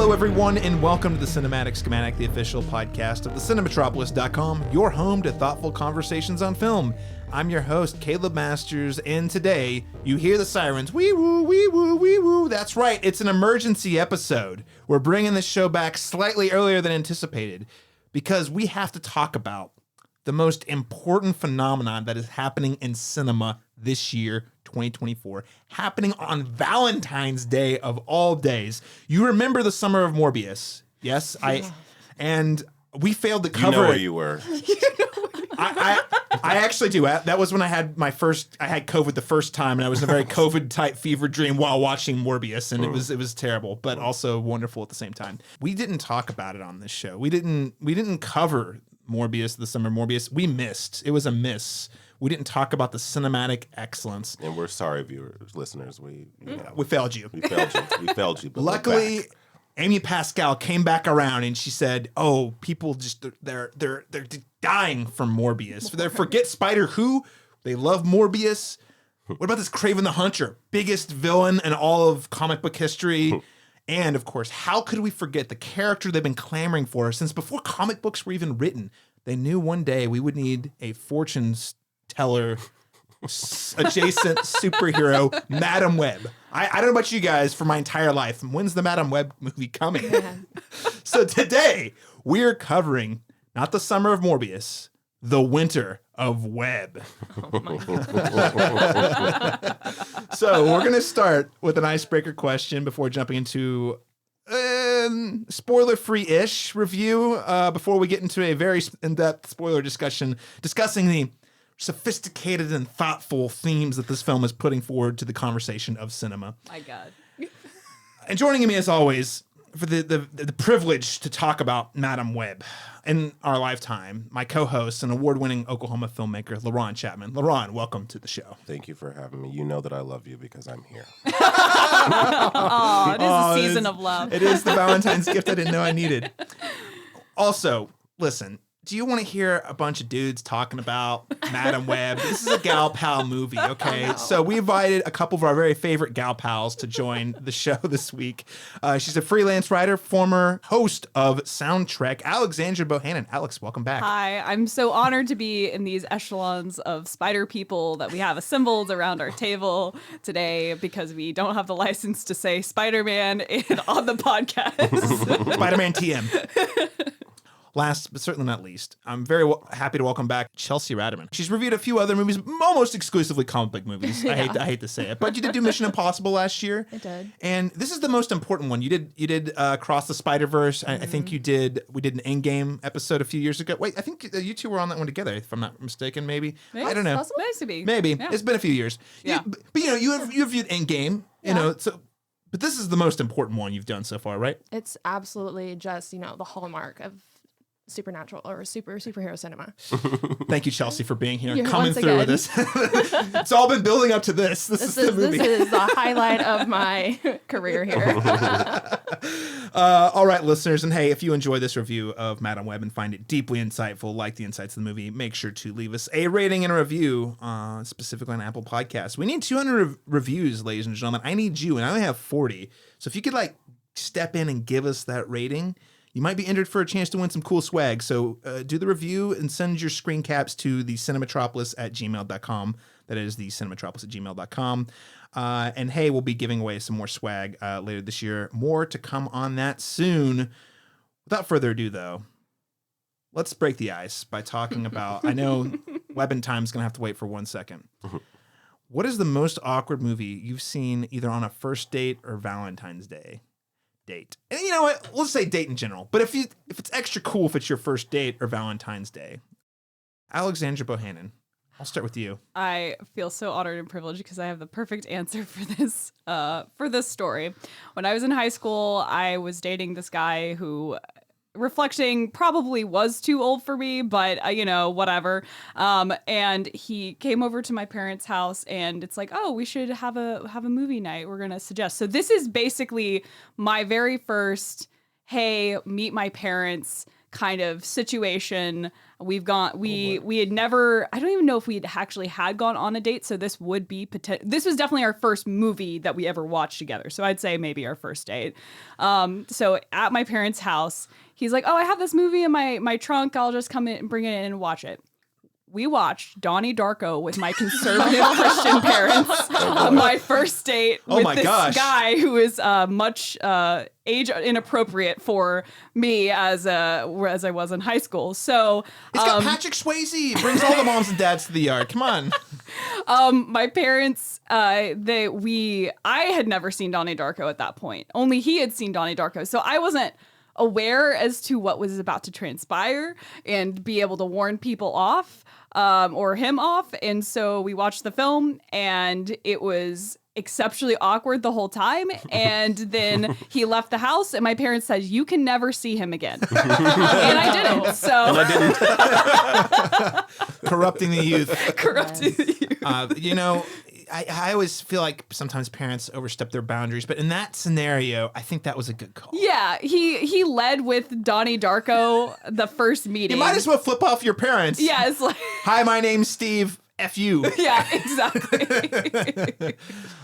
Hello, everyone, and welcome to the Cinematic Schematic, the official podcast of the Cinematropolis.com, your home to thoughtful conversations on film. I'm your host, Caleb Masters, and today you hear the sirens. Wee woo, wee woo, wee woo. That's right, it's an emergency episode. We're bringing this show back slightly earlier than anticipated because we have to talk about the most important phenomenon that is happening in cinema this year, 2024, happening on Valentine's Day of all days. You remember the Summer of Morbius? Yes, and we failed to cover it. You know where you were. I actually do. That was when I had COVID the first time, and I was in a very COVID type fever dream while watching Morbius, and it was terrible, but also wonderful at the same time. We didn't talk about it on this show. We didn't cover Morbius, the Summer of Morbius. We missed. It was a miss. We didn't talk about the cinematic excellence. And we're sorry, viewers, listeners. We failed you. We failed you. But luckily, Amy Pascal came back around and she said, "Oh, people just they're dying from Morbius. They forget Spider-Who. They love Morbius. What about this Kraven the Hunter, biggest villain in all of comic book history?" And of course, how could we forget the character they've been clamoring for since before comic books were even written? They knew one day we would need a fortune teller adjacent superhero, Madam Web. I don't know about you guys for my entire life. When's the Madam Web movie coming? So today we're covering not the Summer of Morbius, the Winter of Web. Oh my God. So we're going to start with an icebreaker question before jumping into spoiler-free-ish review before we get into a very in-depth spoiler discussion discussing the sophisticated and thoughtful themes that this film is putting forward to the conversation of cinema. My God. And joining me as always for the privilege to talk about Madam Web in our lifetime, my co-host and award-winning Oklahoma filmmaker, LaRon Chapman. LaRon, welcome to the show. Thank you for having me. You know that I love you because I'm here. Oh, it is a season of love. It is the Valentine's gift I didn't know I needed. Also, listen, do you want to hear a bunch of dudes talking about Madam Web? This is a gal pal movie, okay? Oh, no. So we invited a couple of our very favorite gal pals to join the show this week. She's a freelance writer, former host of Soundtrack, Alexandra Bohannon. Alex, welcome back. Hi, I'm so honored to be in these echelons of spider people that we have assembled around our table today because we don't have the license to say Spider-Man on the podcast. Spider-Man TM. Last, but certainly not least, I'm very happy to welcome back Chelsea Ratterman. She's reviewed a few other movies, almost exclusively comic book movies. Yeah. I hate to say it, but you did do Mission Impossible last year. I did. And this is the most important one. You did Cross the Spider-Verse. I think we did an Endgame episode a few years ago. Wait, I think you two were on that one together, if I'm not mistaken, maybe. I don't know. Maybe. Yeah. It's been a few years. Yeah. But you have viewed Endgame, but this is the most important one you've done so far, right? It's absolutely just, the hallmark of supernatural or superhero cinema. Thank you, Chelsea, for being here, You're coming once through with again. this. It's all been building up to this. This is the movie. This is the highlight of my career here. All right, listeners, and hey, if you enjoy this review of Madam Web and find it deeply insightful, like the insights of the movie, make sure to leave us a rating and a review, specifically on Apple Podcasts. We need 200 reviews, ladies and gentlemen. I need you, and I only have 40. So if you could step in and give us that rating, you might be entered for a chance to win some cool swag. So do the review and send your screen caps to the cinematropolis@gmail.com. That is the cinematropolis@gmail.com. And hey, we'll be giving away some more swag later this year. More to come on that soon. Without further ado, though, let's break the ice by talking about, I know webbin time's going to have to wait for 1 second. What is the most awkward movie you've seen either on a first date or Valentine's Day? Date. And you know what? Let's say date in general. But if it's extra cool if it's your first date or Valentine's Day. Alexandra Bohannon, I'll start with you. I feel so honored and privileged because I have the perfect answer for this story. When I was in high school, I was dating this guy who, reflecting, probably was too old for me, but whatever. And he came over to my parents' house, and it's like, oh, we should have a movie night. We're gonna suggest. So this is basically my very first, hey, meet my parents kind of situation. We had never, I don't even know if we had actually had gone on a date. So this would be, this was definitely our first movie that we ever watched together. So I'd say maybe our first date. So at my parents' house, he's like, oh, I have this movie in my trunk. I'll just come in and bring it in and watch it. We watched Donnie Darko with my conservative Christian parents on my first date with this guy who is much age inappropriate for me as I was in high school. So it's got Patrick Swayze. He brings all the moms and dads to the yard. Come on. My parents, I had never seen Donnie Darko at that point. Only he had seen Donnie Darko, so I wasn't aware as to what was about to transpire and be able to warn people off. Or him off. And so we watched the film and it was exceptionally awkward the whole time. And then he left the house and my parents said, you can never see him again. And I didn't. So Corrupting the youth. Corrupting the youth. I always feel like sometimes parents overstep their boundaries, but in that scenario, I think that was a good call. Yeah, he led with Donnie Darko the first meeting. You might as well flip off your parents. Yeah, it's like, hi, my name's Steve. F you. Yeah, exactly.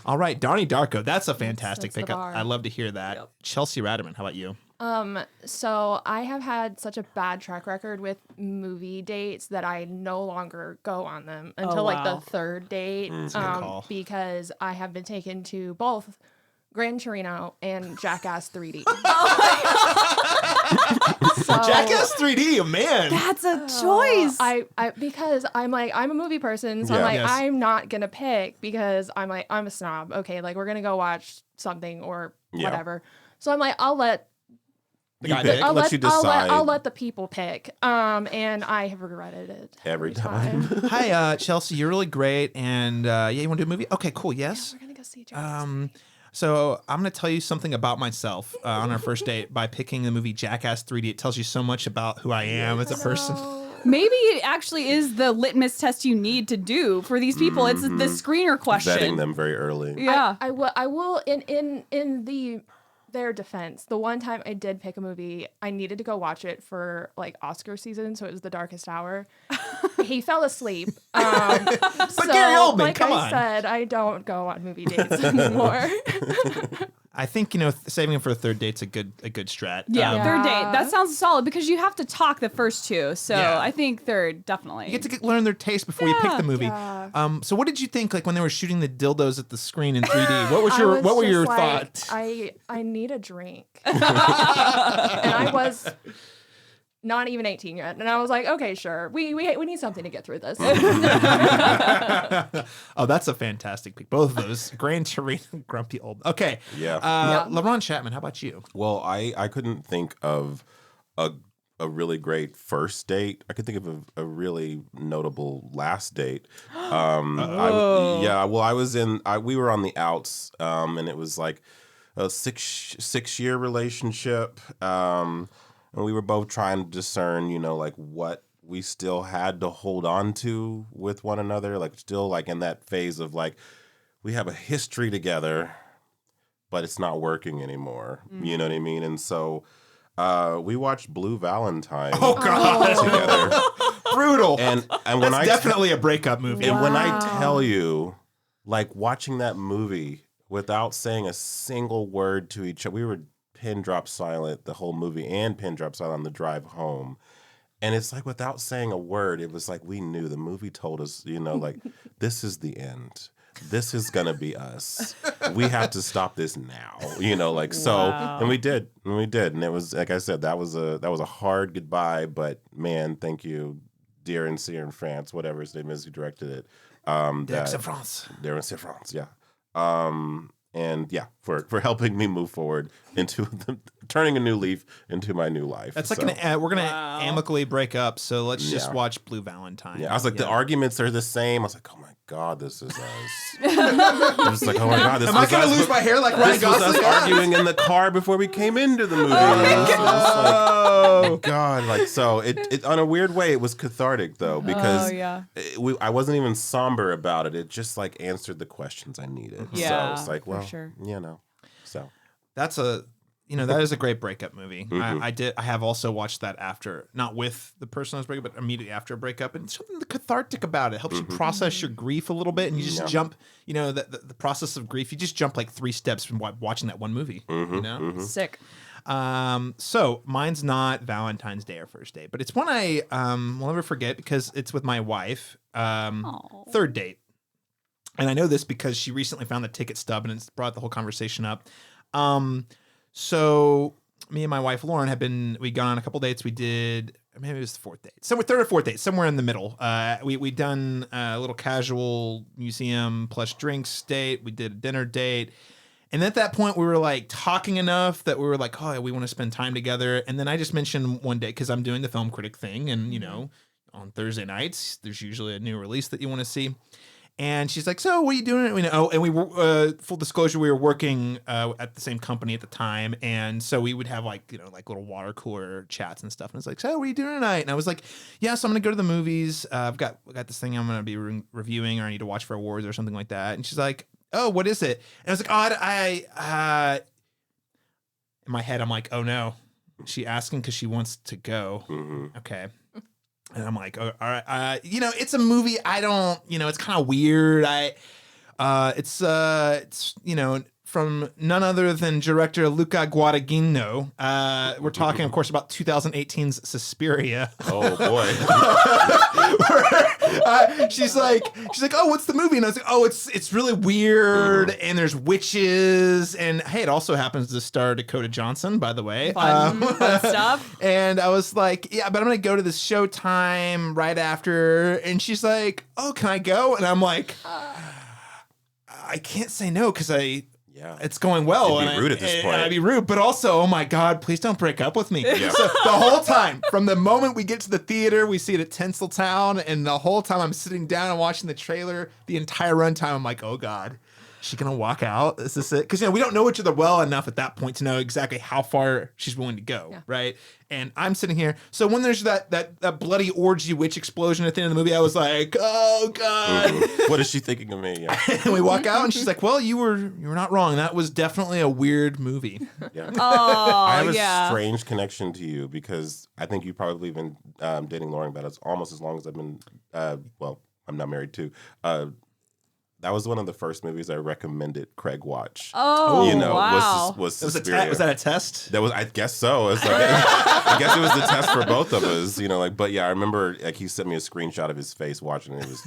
All right, Donnie Darko. That's a fantastic That's the pickup. bar. I love to hear that. Yep. Chelsea Ratterman, how about you? So I have had such a bad track record with movie dates that I no longer go on them until like wow. the third date. That's a good call. Because I have been taken to both Gran Torino and Jackass 3D. So, Jackass 3D, man. That's a choice. I because I'm a movie person, so I'm Yeah. like, Yes. I'm not gonna pick because I'm a snob. Okay, like we're gonna go watch something or Yeah. whatever. So I'm like, I'll let You guy pick, pick. let you decide I'll let the people pick. And I have regretted it every time. Hi, Chelsea. You're really great. And you want to do a movie? Okay, cool. Yes. We're gonna go see Jackass. So I'm going to tell you something about myself on our first date by picking the movie Jackass 3D. It tells you so much about who I am as a person. Maybe it actually is the litmus test you need to do for these people. It's the screener question. Vetting them very early. Yeah. I will in their defense, the one time I did pick a movie, I needed to go watch it for like Oscar season, so it was The Darkest Hour. He fell asleep. But Gary Oldman, like come I on. said, I don't go on movie dates anymore. I think, saving it for a third date's a good strat. Yeah, third date. Yeah. That sounds solid because you have to talk the first two. So Yeah. I think third, definitely. You get to learn their taste before you pick the movie. Yeah. So what did you think, like when they were shooting the dildos at the screen in 3D? What was I your was what were just your like, thoughts? I need a drink. And I was not even 18 yet. And I was like, okay, sure. We need something to get through this. Oh, that's a fantastic pick. Both of those. Gran Torino, grumpy old. Okay. Yeah. LeBron Chapman, how about you? Well, I couldn't think of a really great first date. I could think of a really notable last date. I we were on the outs, and it was like a six-year relationship. And we were both trying to discern, like what we still had to hold on to with one another, like still like in that phase of like, we have a history together, but it's not working anymore. You know what I mean? And so we watched Blue Valentine together. Brutal. And when That's definitely a breakup movie. and when I tell you, like watching that movie without saying a single word to each other, we were pin drop silent the whole movie and pin drop silent on the drive home. And it's like without saying a word, it was like we knew the movie told us, like this is the end. This is gonna be us. We have to stop this now. So and we did. And it was like I said, that was a hard goodbye, but man, thank you, dear and Seer in France, whatever his name is who directed it. Derek France. Derek France, yeah. And yeah, for helping me move forward into turning a new leaf into my new life. That's like we're gonna amicably break up, so let's just watch Blue Valentine. Yeah, I was like, the arguments are the same. I was like, oh my god, this is us. I was like, oh my god, this Am I was gonna us. lose my hair like Ryan This was us Gosling? arguing in the car before we came into the movie. Oh, God, like so it on a weird way it was cathartic though because I wasn't even somber about it. It just like answered the questions I needed. Yeah, so it's like, for well, sure. so that's a that is a great breakup movie. I have also watched that after, not with the person I was breaking up, but immediately after a breakup, and something cathartic about it. Helps you process your grief a little bit, and you just jump. The process of grief. You just jump like 3 steps from watching that one movie. Sick. So mine's not Valentine's Day or first date, but it's one I will never forget because it's with my wife. Third date. And I know this because she recently found the ticket stub and it's brought the whole conversation up. So me and my wife Lauren we'd gone on a couple dates. We did, maybe it was the 4th date, third or 4th date, somewhere in the middle. We'd done a little casual museum plus drinks date. We did a dinner date. And at that point, we were like talking enough that we were like, oh, we want to spend time together. And then I just mentioned one day, because I'm doing the film critic thing. And, on Thursday nights, there's usually a new release that you want to see. And she's like, so what are you doing? And we were, full disclosure, we were working at the same company at the time. And so we would have like little water cooler chats and stuff. And it's like, so what are you doing tonight? And I was like, yeah, so I'm going to go to the movies. I've got this thing I'm going to be reviewing, or I need to watch for awards or something like that. And she's like, oh, what is it? And I was like, oh, in my head, I'm like, oh no. She asking because she wants to go. Okay. And I'm like, oh, all right. It's a movie. I don't, it's kind of weird. It's from none other than director Luca Guadagnino. We're talking, of course, about 2018's Suspiria. Oh boy. She's like, oh, what's the movie? And I was like, oh, it's really weird, and there's witches, and hey, it also happens to star Dakota Johnson, by the way. Fun stuff. And I was like, yeah, but I'm gonna go to this showtime right after, and she's like, oh, can I go? And I'm like, I can't say no because it's going well. You'd be rude at this point. I'd be rude, but also, oh my God, please don't break up with me. Yeah. So the whole time, from the moment we get to the theater, we see it at Tinseltown, and the whole time I'm sitting down and watching the trailer, the entire runtime, I'm like, oh God, is she gonna walk out? Is this it? Because we don't know each other well enough at that point to know exactly how far she's willing to go, right? And I'm sitting here. So when there's that bloody orgy witch explosion at the end of the movie, I was like, oh God. What is she thinking of me? Yeah. And we walk out and she's like, well, you were not wrong. That was definitely a weird movie. Yeah. Oh, I have a strange connection to you because I think you've probably been dating Lauren about almost as long as I've been, I'm not married too. That was one of the first movies I recommended Craig watch. Oh, wow. Was was that a test? I guess so. It's like, I guess it was the test for both of us, but yeah, I remember he sent me a screenshot of his face watching it. It was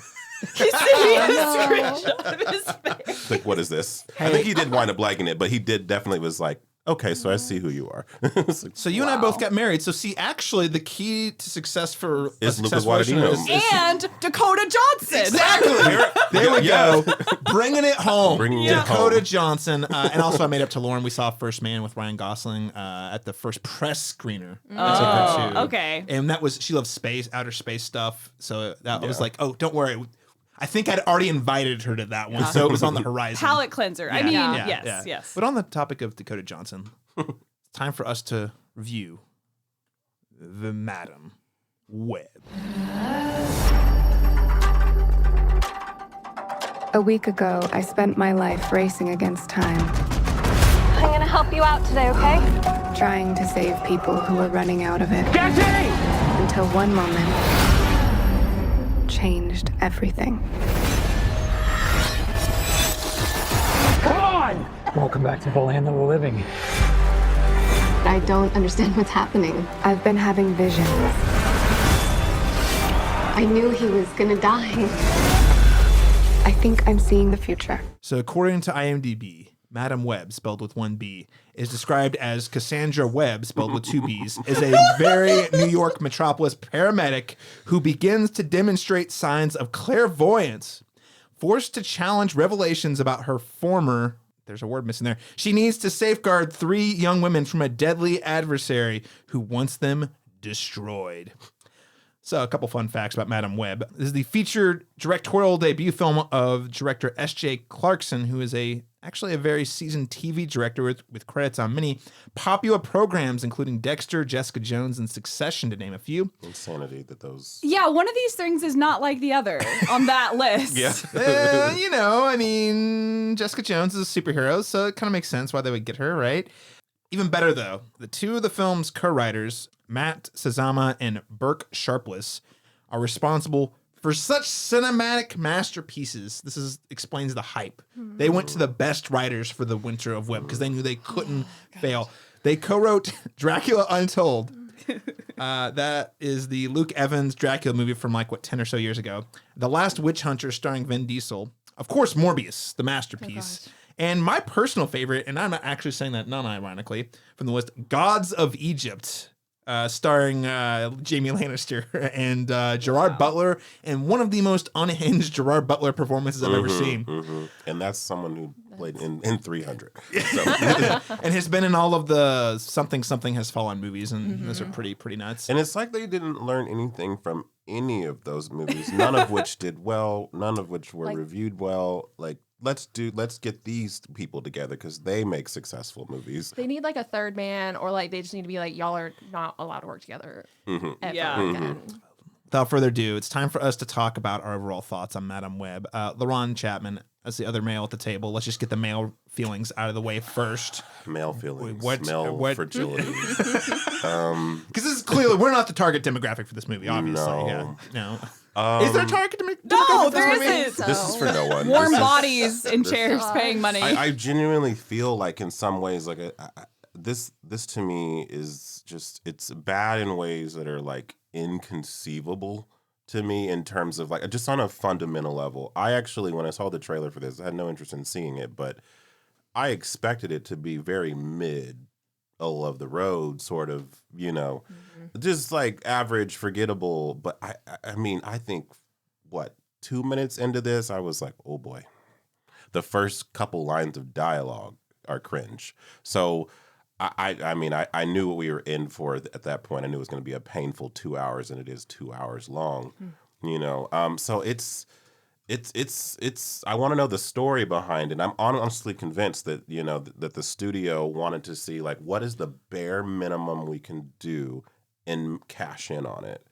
He sent me a screenshot of his face. like, what is this? I think he did wind up liking it, but he definitely was like, okay, so I see who you are. So you and I both got married. So see, actually, the key to success for is Luca Guadagnino and Dakota Johnson. Exactly. There we go. Bringing it home. Dakota Johnson. And also, I made up to Lauren. We saw First Man with Ryan Gosling at the first press screener. Okay. And she loves space, outer space stuff. So that was like, oh, don't worry. I think I'd already invited her to that one, so it was on the horizon. Palate cleanser. I mean, yes. But on the topic of Dakota Johnson, it's time for us to review the Madam Web. A week ago, I spent my life racing against time. I'm gonna help you out today, okay? Trying to save people who were running out of it. Jesse! Until one moment changed everything. Come on! Welcome back to the land that we're living. I don't understand what's happening. I've been having visions. I knew he was gonna die. I think I'm seeing the future. So according to IMDb, Madam Web, spelled with one B, is described as Cassandra Webb, spelled with two B's, is a very New York metropolis paramedic who begins to demonstrate signs of clairvoyance. Forced to challenge revelations about her former, there's a word missing there, she needs to safeguard 3 young women from a deadly adversary who wants them destroyed. So a couple fun facts about Madam Web. This is the featured directorial debut film of director S.J. Clarkson, who is actually a very seasoned TV director with credits on many popular programs, including Dexter, Jessica Jones, and Succession, to name a few. Insanity that those... Yeah, one of these things is not like the other on that list. Yeah. I mean, Jessica Jones is a superhero, so it kind of makes sense why they would get her, right? Even better, though, the two of the film's co-writers, Matt Sazama and Burke Sharpless, are responsible for such cinematic masterpieces. Explains the hype. They went to the best writers for the Winter of Web because they knew they couldn't fail. They co-wrote Dracula Untold. That is the Luke Evans Dracula movie from 10 or so years ago. The Last Witch Hunter starring Vin Diesel. Of course, Morbius, the masterpiece. And my personal favorite, and I'm not actually saying that non-ironically, from the list, Gods of Egypt, starring Jamie Lannister and Gerard Butler, and one of the most unhinged Gerard Butler performances I've ever seen. And that's someone who played in 300. So. And has been in all of the Something Has Fallen movies, and those are pretty nuts. And it's like they didn't learn anything from any of those movies, none of which did well, none of which were reviewed well. Let's get these people together because they make successful movies. They need a third man, or they just need to be y'all are not allowed to work together ever again. Without further ado, it's time for us to talk about our overall thoughts on Madame Web. LaRon Chapman, as the other male at the table, let's just get the male feelings out of the way first. Male feelings, what fragility. Because this is clearly, we're not the target demographic for this movie, obviously. No. Is there a target demographic? No, for there this movie? isn't. This is for no one. Warm This is- bodies in chairs paying money. I genuinely feel like in some ways, this to me is just, it's bad in ways that are inconceivable to me in terms of just on a fundamental level. I actually, when I saw the trailer for this, I had no interest in seeing it, but I expected it to be very middle of the road, sort of, just average, forgettable. But I think 2 minutes into this, I was like, oh boy, the first couple lines of dialogue are cringe. So I knew what we were in for at that point. I knew it was going to be a painful 2 hours, and it is 2 hours long. So it's I want to know the story behind it. I'm honestly convinced that that the studio wanted to see what is the bare minimum we can do and cash in on it.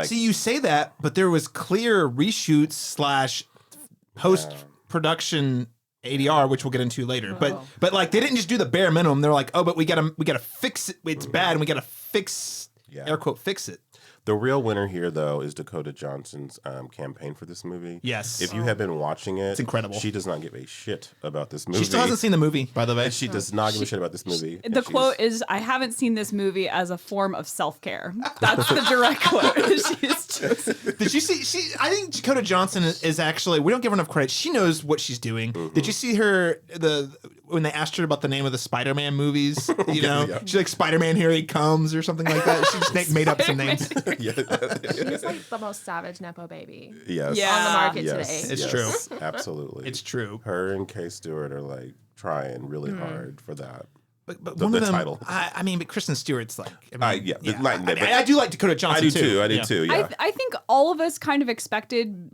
See, you say that, but there was clear reshoots / post-production ADR, which we'll get into later. But they didn't just do the bare minimum. They're like, oh, but we gotta fix it. It's bad, and we gotta fix air quote fix it. The real winner here, though, is Dakota Johnson's campaign for this movie. Yes. If you have been watching it, it's incredible. She does not give a shit about this movie. She still hasn't seen the movie, by the way. She does not give a shit about this movie. The quote is, "I haven't seen this movie as a form of self-care." That's the direct quote. Did you see? I think Dakota Johnson is actually. We don't give her enough credit. She knows what she's doing. Did you see her when they asked her about the name of the Spider-Man movies? She's like, "Spider-Man, here he comes," or something like that. She just made up some names. She's the most savage nepo baby. Yes. On the market today. It's true. Absolutely. It's true. Her and Kay Stewart are trying really hard for that. But The one of them, title. but Kristen Stewart's I do like Dakota Johnson too. I do too. Yeah. I think all of us kind of expected,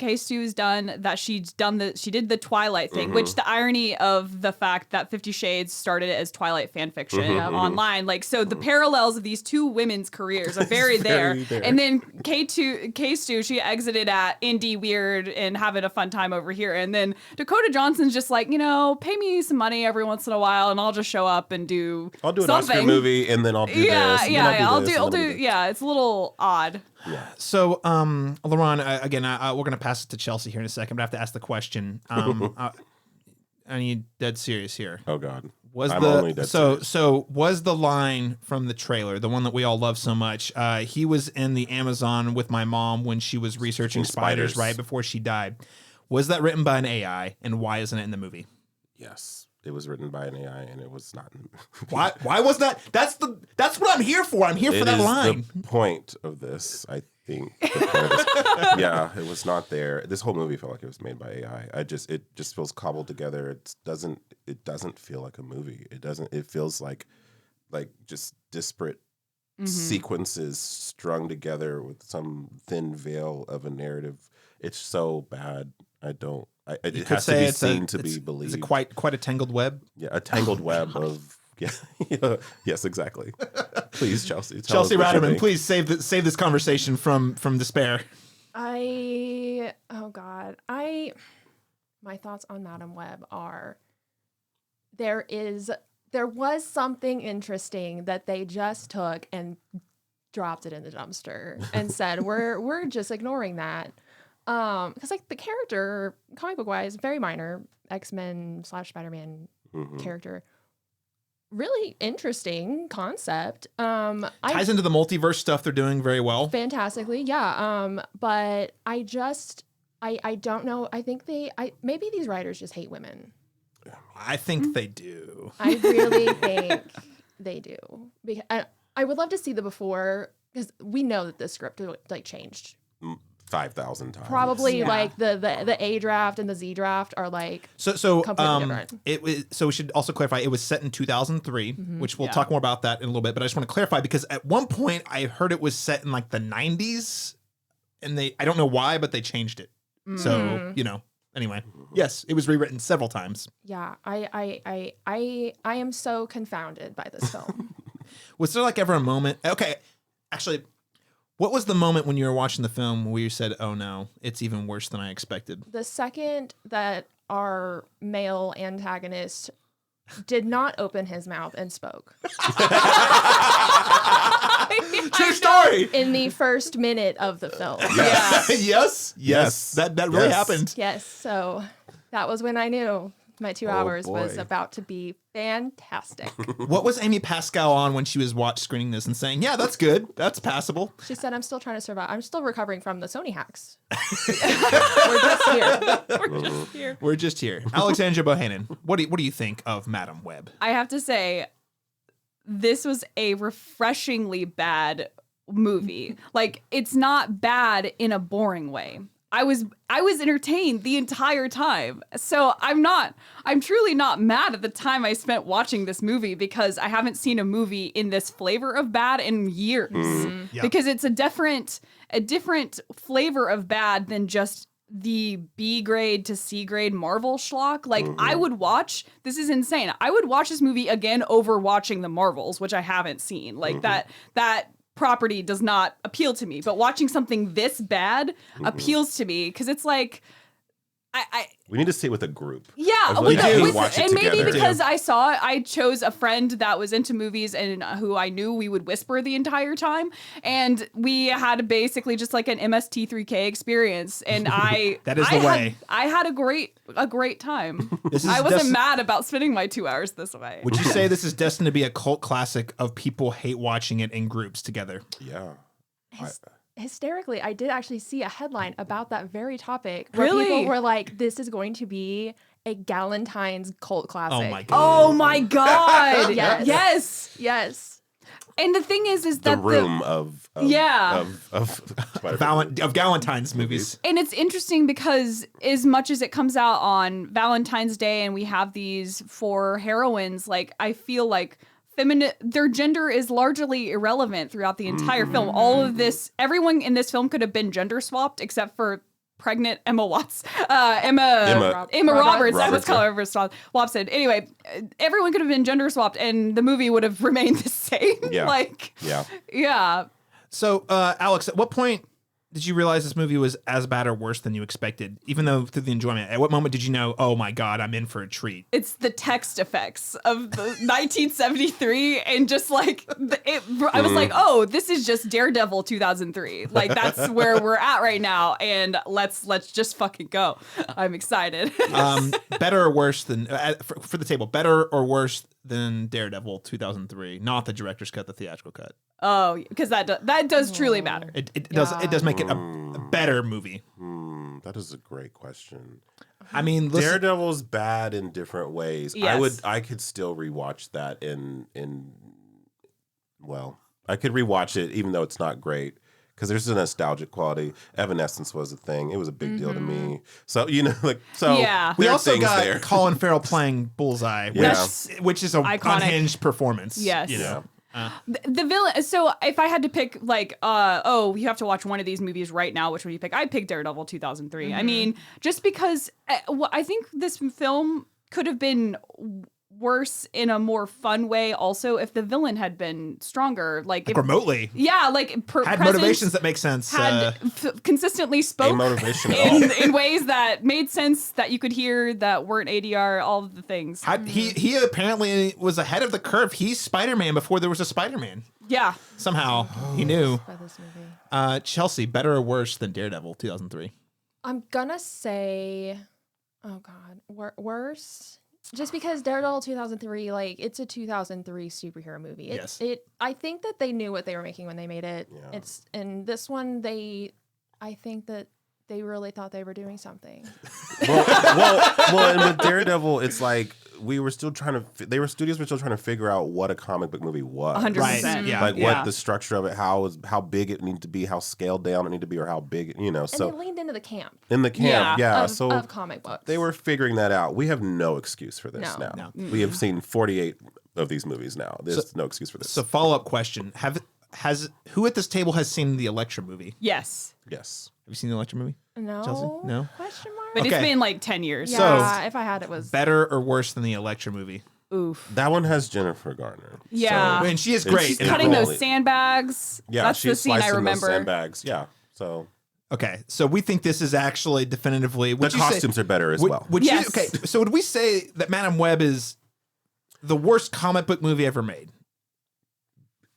Kay Stu's done, that she did the Twilight thing, which the irony of the fact that 50 Shades started as Twilight fan fiction online, so the parallels of these two women's careers are very there. And then Kay Stu, she exited at indie weird and having a fun time over here, and then Dakota Johnson's just pay me some money every once in a while, and I'll just show up and do. I'll do an something. Oscar movie, and then I'll do this. I'll do. Yeah, it's a little odd. Yeah. So, LaRon, again, we're gonna pass it to Chelsea here in a second, but I have to ask the question. I need dead serious here. Oh God. Only dead serious. So was the line from the trailer, the one that we all love so much? He was in the Amazon with my mom when she was researching spiders right before she died. Was that written by an AI, and why isn't it in the movie? Yes. It was written by an AI, and it was not. Why was that? That's what I'm here for. I'm here for that line. The point of this, I think. Yeah, it was not there. This whole movie felt like it was made by AI. It just feels cobbled together. It doesn't feel like a movie. It feels like just disparate sequences strung together with some thin veil of a narrative. It's so bad. It has to be seen to be believed. It's quite a tangled web. Yeah, a tangled web of yes, exactly. Please, Chelsea. Chelsea Ratterman, please save this conversation from despair. My thoughts on Madame Web are, there is there was something interesting that they just took and dropped it in the dumpster and said, we're just ignoring that. Because like the character, comic book wise, very minor, X-Men / Spider-Man character. Really interesting concept. Ties into the multiverse stuff they're doing very well. Fantastically, yeah. But I don't know. I think maybe these writers just hate women. I think they do. I really think they do. Because I would love to see the before, because we know that the script like changed 5,000 times. Probably like the A draft and the Z draft are like so completely different. It was, so we should also clarify it was set in 2003, which we'll talk more about that in a little bit. But I just want to clarify because at one point I heard it was set in like the 90s, and I don't know why, but they changed it. So anyway, yes, it was rewritten several times. Yeah, I am so confounded by this film. Was there like ever a moment? Okay, actually. What was the moment when you were watching the film where you said, oh no, it's even worse than I expected? The second that our male antagonist did not open his mouth and spoke. True story. In the first minute of the film. Yes. That really happened. Yes, so that was when I knew my 2 hours was about to be fantastic. What was Amy Pascal on when she was screening this and saying, yeah, that's good. That's passable. She said, I'm still trying to survive. I'm still recovering from the Sony hacks. We're just here. We're just here. Alexandra Bohannon, what do you think of Madam Web? I have to say, this was a refreshingly bad movie. Like, it's not bad in a boring way. I was entertained the entire time. So I'm truly not mad at the time I spent watching this movie, because I haven't seen a movie in this flavor of bad in years. Yeah. Because it's a different flavor of bad than just the B grade to C grade Marvel schlock. Like I would watch, this is insane. I would watch this movie again over watching the Marvels, which I haven't seen. Like that property does not appeal to me, but watching something this bad appeals to me, because it's like we need to see it with a group. Yeah, and maybe because I chose a friend that was into movies and who I knew we would whisper the entire time, and we had basically just like an MST3K experience, and that is the way. I had a great time. I wasn't mad about spending my 2 hours this way. Would you say this is destined to be a cult classic of people hate watching it in groups together? Yeah. Hysterically, I did actually see a headline about that very topic where people were like, this is going to be a Valentine's cult classic. Oh my god. Yes. And the thing is the that room of Valentine's movies. And it's interesting because as much as it comes out on Valentine's Day and we have these 4 heroines, like I feel like their gender is largely irrelevant throughout the entire film. All of this, everyone in this film could have been gender swapped except for pregnant Emma Roberts. Let's call her Watson. Anyway, everyone could have been gender swapped and the movie would have remained the same. Yeah. So, Alex, at what point did you realize this movie was as bad or worse than you expected, even though through the enjoyment? At what moment did you know, oh my God, I'm in for a treat? It's the text effects of the 1973, and just like, I was like, oh, this is just Daredevil 2003. Like, that's where we're at right now, and let's just fucking go. I'm excited. Better or worse than, for the table, better or worse than Daredevil 2003? Not the director's cut, the theatrical cut. Oh, because that does truly matter. It does make it a better movie. That is a great question. I mean, Daredevil's bad in different ways. Yes. I could still rewatch that I could rewatch it even though it's not great, because there's a nostalgic quality. Evanescence was a thing. It was a big deal to me. So, we also got there. Colin Farrell playing Bullseye, which is an unhinged performance. Yes. The villain. So if I had to pick, like, you have to watch one of these movies right now, which would you pick? I'd pick Daredevil 2003. I mean, just because I think this film could have been worse in a more fun way also if the villain had been stronger, like if, remotely. Yeah, like Had presence, motivations that make sense. had consistently spoke motivation at all. in ways that made sense, that you could hear, that weren't ADR, all of the things. He apparently was ahead of the curve. He's Spider-Man before there was a Spider-Man. Yeah. Somehow he knew. By this movie. Chelsea, better or worse than Daredevil 2003? I'm gonna say, oh god, worse. Just because Daredevil 2003, like it's a 2003 superhero movie. Yes. I think that they knew what they were making when they made it. Yeah. And this one, I think that they really thought they were doing something. well, and with Daredevil, it's like studios were still trying to figure out what a comic book movie was. 100%. Right. Yeah. Like what the structure of it, how big it needed to be, how scaled down it needed to be, or how big, And so they leaned into the camp in the camp, yeah. of comic books. They were figuring that out. We have no excuse for this No. now. No. We have seen 48 of these movies now. There's no excuse for this. So follow-up question. Who at this table has seen the Elektra movie? Yes. Yes. Have you seen the Elektra movie? No. Chelsea? No? Question mark? But Okay. it's been like 10 years. Yeah, if I had it was Better or worse than the Elektra movie? Oof. That one has Jennifer Garner. Yeah. And she is It's- great. she's in that Cutting role. those sandbags. Yeah, That's the she's scene I slicing those remember. sandbags. Yeah. So Okay, so we think this is actually definitively. the costumes are better as well. Would Yes. okay, so would we say that Madam Web is the worst comic book movie ever made?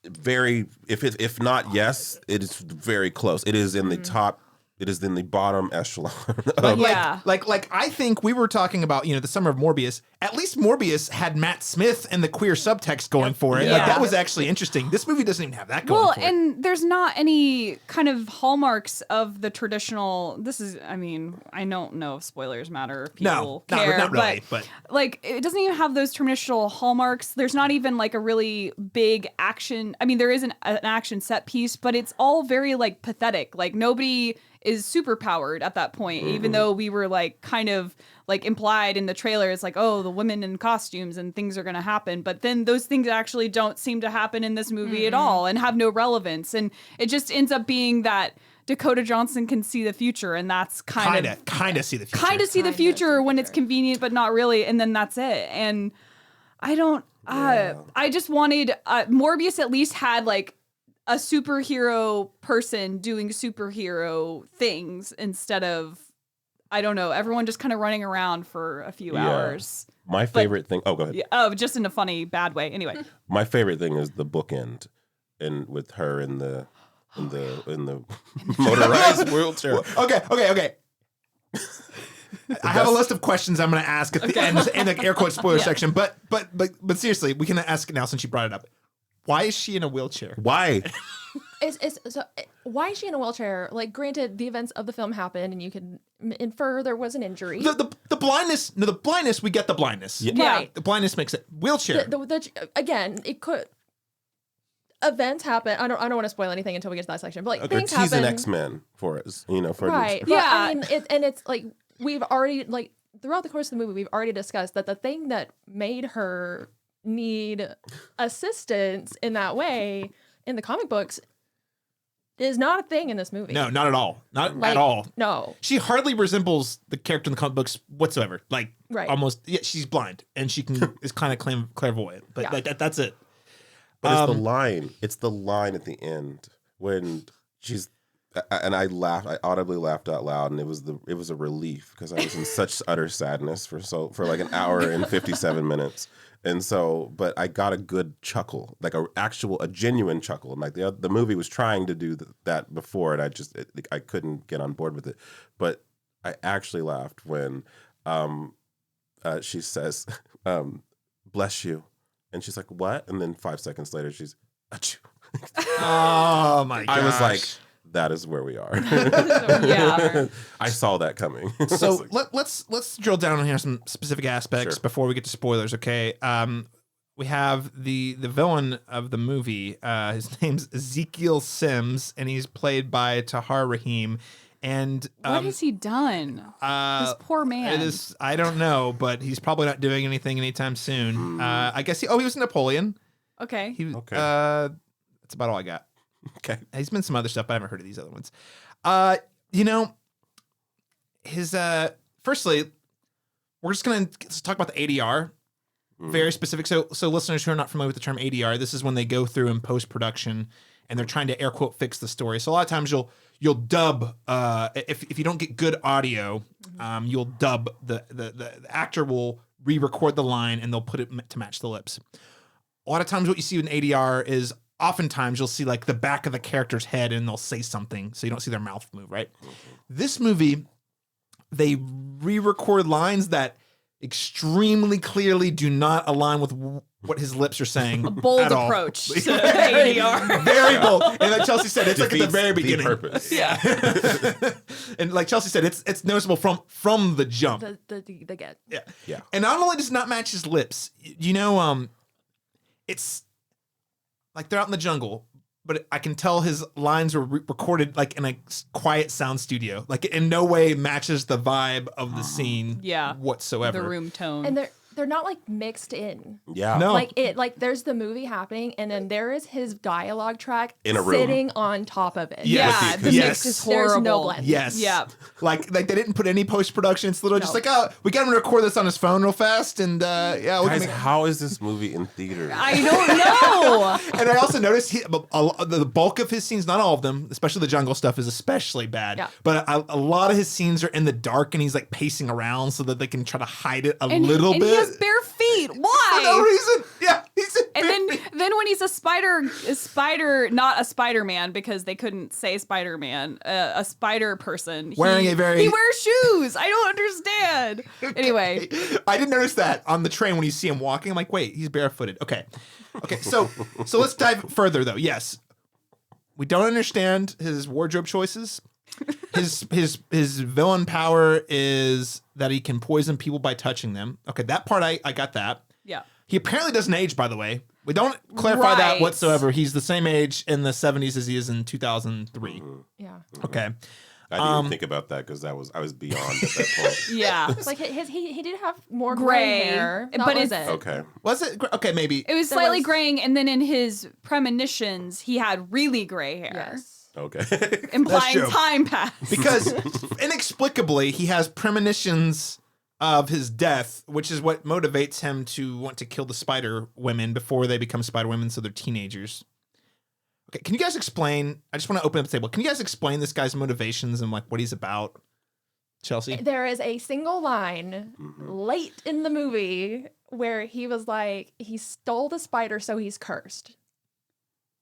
Very, if not yes, it is very close. It is in the top. It is in the bottom echelon. Like, Yeah. like I think we were talking about, the Summer of Morbius. At least Morbius had Matt Smith and the queer subtext going for it. Like Yeah. that was actually interesting. This movie doesn't even have that going Well, for it. and there's not any kind of hallmarks of the traditional. I don't know if spoilers matter. If people No, care, not really, but- like it doesn't even have those traditional hallmarks. There's not even like a really big action. I mean, there is an action set piece, but it's all very like pathetic. Like nobody is super powered at that point, even though we were like kind of like implied in the trailer. It's like, oh, the women in costumes and things are going to happen. But then those things actually don't seem to happen in this movie at all and have no relevance. And it just ends up being that Dakota Johnson can see the future. And that's kind of see the future. kind of see the future when it's convenient, but not really. And then that's it. And I don't, I just wanted, Morbius at least had like a superhero person doing superhero things instead of, I don't know, everyone just kind of running around for a few hours. My favorite thing. Oh, go ahead. Yeah, oh, just in a funny, bad way. Anyway. My favorite thing is the bookend, and with her in the motorized wheelchair. Okay. I have a list of questions I'm going to ask at the end in the air quote spoiler section. But seriously, we can ask it now since you brought it up. Why is she in a wheelchair? Why? Why is she in a wheelchair? Like, granted, the events of the film happened, and you can infer there was an injury. The blindness. No, the blindness. We get the blindness. Yeah. Right. The blindness makes it wheelchair. Again, it could. Events happen. I don't want to spoil anything until we get to that section. But like Okay, things tease happen. an X-Men for us. For Right. Yeah. But, I mean, it's like we've already throughout the course of the movie, we've already discussed that the thing that made her need assistance in that way in the comic books is not a thing in this movie. No, not at all. Not at all. No. She hardly resembles the character in the comic books whatsoever. Like, Right. almost. Yeah, she's blind and she is kind of clairvoyant. But Yeah. like that's it. But it's the line. It's the line at the end when she's, and I laughed. I audibly laughed out loud, and it was a relief because I was in such utter sadness for like an hour and 57 minutes. And so, but I got a good chuckle, like a genuine chuckle. And like the movie was trying to do that before, and I couldn't get on board with it. But I actually laughed when she says, "Bless you," and she's like, "What?" And then 5 seconds later, she's, "Achoo." Oh my gosh. I was like, that is where we are. Yeah. I saw that coming. So let's drill down on here some specific aspects Sure. before we get to spoilers. Okay, we have the villain of the movie. His name's Ezekiel Sims, and he's played by Tahar Rahim. And What has he done? This poor man. It is. I don't know, but he's probably not doing anything anytime soon. I guess he was Napoleon. Okay. Okay. That's about all I got. Okay. He's been some other stuff, but I haven't heard of these other ones. His firstly, we're just gonna talk about the ADR. very specific. So listeners who are not familiar with the term ADR, this is when they go through in post-production and they're trying to air quote fix the story. So a lot of times you'll dub if you don't get good audio, you'll dub the actor will re-record the line and they'll put it to match the lips. A lot of times what you see in ADR is oftentimes you'll see like the back of the character's head and they'll say something so you don't see their mouth move, right? This movie, they re-record lines that extremely clearly do not align with what his lips are saying. A bold at all. approach to ADR. Very bold. And like Chelsea said, it's like at the very beginning. Purpose. Yeah. And like Chelsea said, it's noticeable from the jump. The get. Yeah. And not only does it not match his lips, you know, it's like they're out in the jungle, but I can tell his lines were recorded like in a quiet sound studio. Like in no way matches the vibe of the scene whatsoever. The room tone. And they're not like mixed in. Yeah. No. Like there's the movie happening and then there is his dialogue track In a room. sitting on top of it. Yes. Yeah, the Yes. mix is horrible. There's no blend. Yes. Yeah. Like they didn't put any post-production. It's literally just like, oh, we got him to record this on his phone real fast. And we can Guys, make how is this movie in theaters? I don't know. And I also noticed the bulk of his scenes, not all of them, especially the jungle stuff, is especially bad. Yeah. But a lot of his scenes are in the dark, and he's like pacing around so that they can try to hide it a little bit. And he has bare feet. Why? For no reason. Yeah, he's in And bare feet. then when he's a spider, not a Spider-Man because they couldn't say Spider-Man, a spider person. He Wearing a very- He wears shoes. I don't understand. Anyway. I didn't notice that on the train when you see him walking. I'm like, wait, he's barefooted. Okay. So let's dive further though. Yes, we don't understand his wardrobe choices. His villain power is that he can poison people by touching them. Okay, that part I got that. Yeah. He apparently doesn't age, by the way. We don't clarify that Right. whatsoever. He's the same age in the 70s as he is in 2003. Yeah. Okay. I didn't even think about that because I was beyond at that point. Yeah. Like he did have more Gray, gray hair. but That was it's- it. Okay. Was it? Okay, maybe. It was There slightly was- graying, and then in his premonitions, he had really gray hair, Yes. Okay. implying true. time passed. Because inexplicably, he has premonitions of his death, which is what motivates him to want to kill the spider women before they become spider women, so they're teenagers. Okay, can you guys explain? I just want to open up the table. Can you guys explain this guy's motivations and like what he's about? Chelsea? There is a single line late in the movie where he was like, he stole the spider, so he's cursed.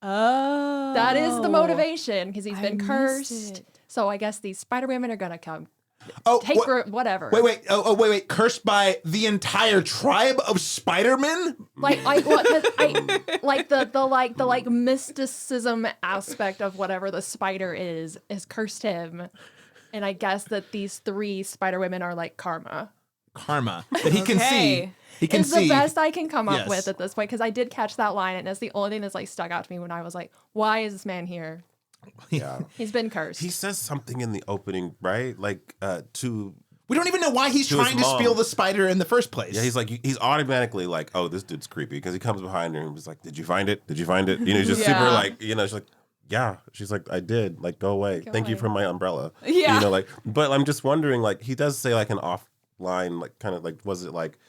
Oh. That is the motivation because he's I been missed cursed. it. So I guess these spider women are gonna come Oh, take whatever. wait. Wait. Cursed by the entire tribe of Spider-Men? Like what? 'Cause the mysticism aspect of whatever the spider is cursed him, and I guess that these three spider women are like karma. Karma. That he can see. Okay. He can It's see. the best I can come up Yes. with at this point because I did catch that line, and it's the only thing that's like stuck out to me when I was like, "Why is this man here? Yeah. He's been cursed." He says something in the opening, right? Like to We don't even know why he's To his trying to mom. steal the spider in the first place. yeah, he's automatically like, oh, this dude's creepy because he comes behind her and he's like, did you find it? Did you find it? You know, he's just super Yeah. like, you know, she's like, yeah. She's like, I did. Like, go away. Thank you away. for my umbrella. Yeah. You know, like, but I'm just wondering, like, he does say like an offline, like, kind of like, was it like,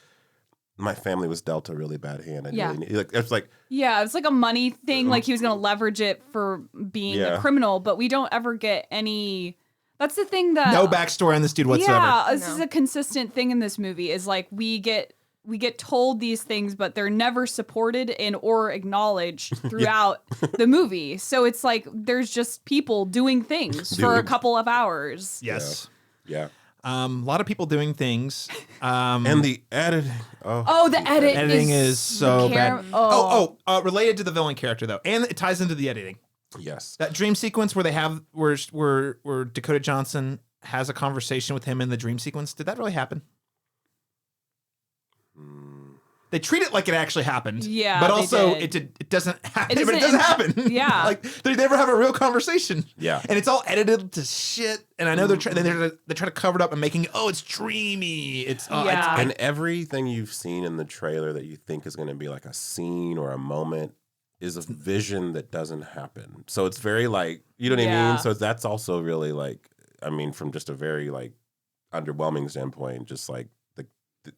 my family was dealt a really bad hand. I Yeah. really need, like, it's like, Yeah, it was like a money thing. Like he was going to leverage it for being Yeah. a criminal, but we don't ever get any. That's the thing that no backstory on this dude whatsoever. Yeah, this No. is a consistent thing in this movie. Is like we get told these things, but they're never supported and or acknowledged throughout the movie. So it's like there's just people doing things for a Doing- couple of hours. Yes. yeah. A lot of people doing things. And the editing. Oh, the edit Editing is so the bad. Oh, Related to the villain character though, and it ties into the editing. Yes. That dream sequence where they have where Dakota Johnson has a conversation with him in the dream sequence. Did that really happen? They treat it like it actually happened. Yeah, but they also did. it doesn't happen. It But it doesn't doesn't happen. yeah. like they never have a real conversation. Yeah. and it's all edited to shit. And I know they try to cover it up and making it's dreamy. It's Yeah. And everything you've seen in the trailer that you think is going to be like a scene or a moment is a vision that doesn't happen. So it's very like, you know what I Yeah. mean? So that's also really like, I mean, from just a very like underwhelming standpoint, just like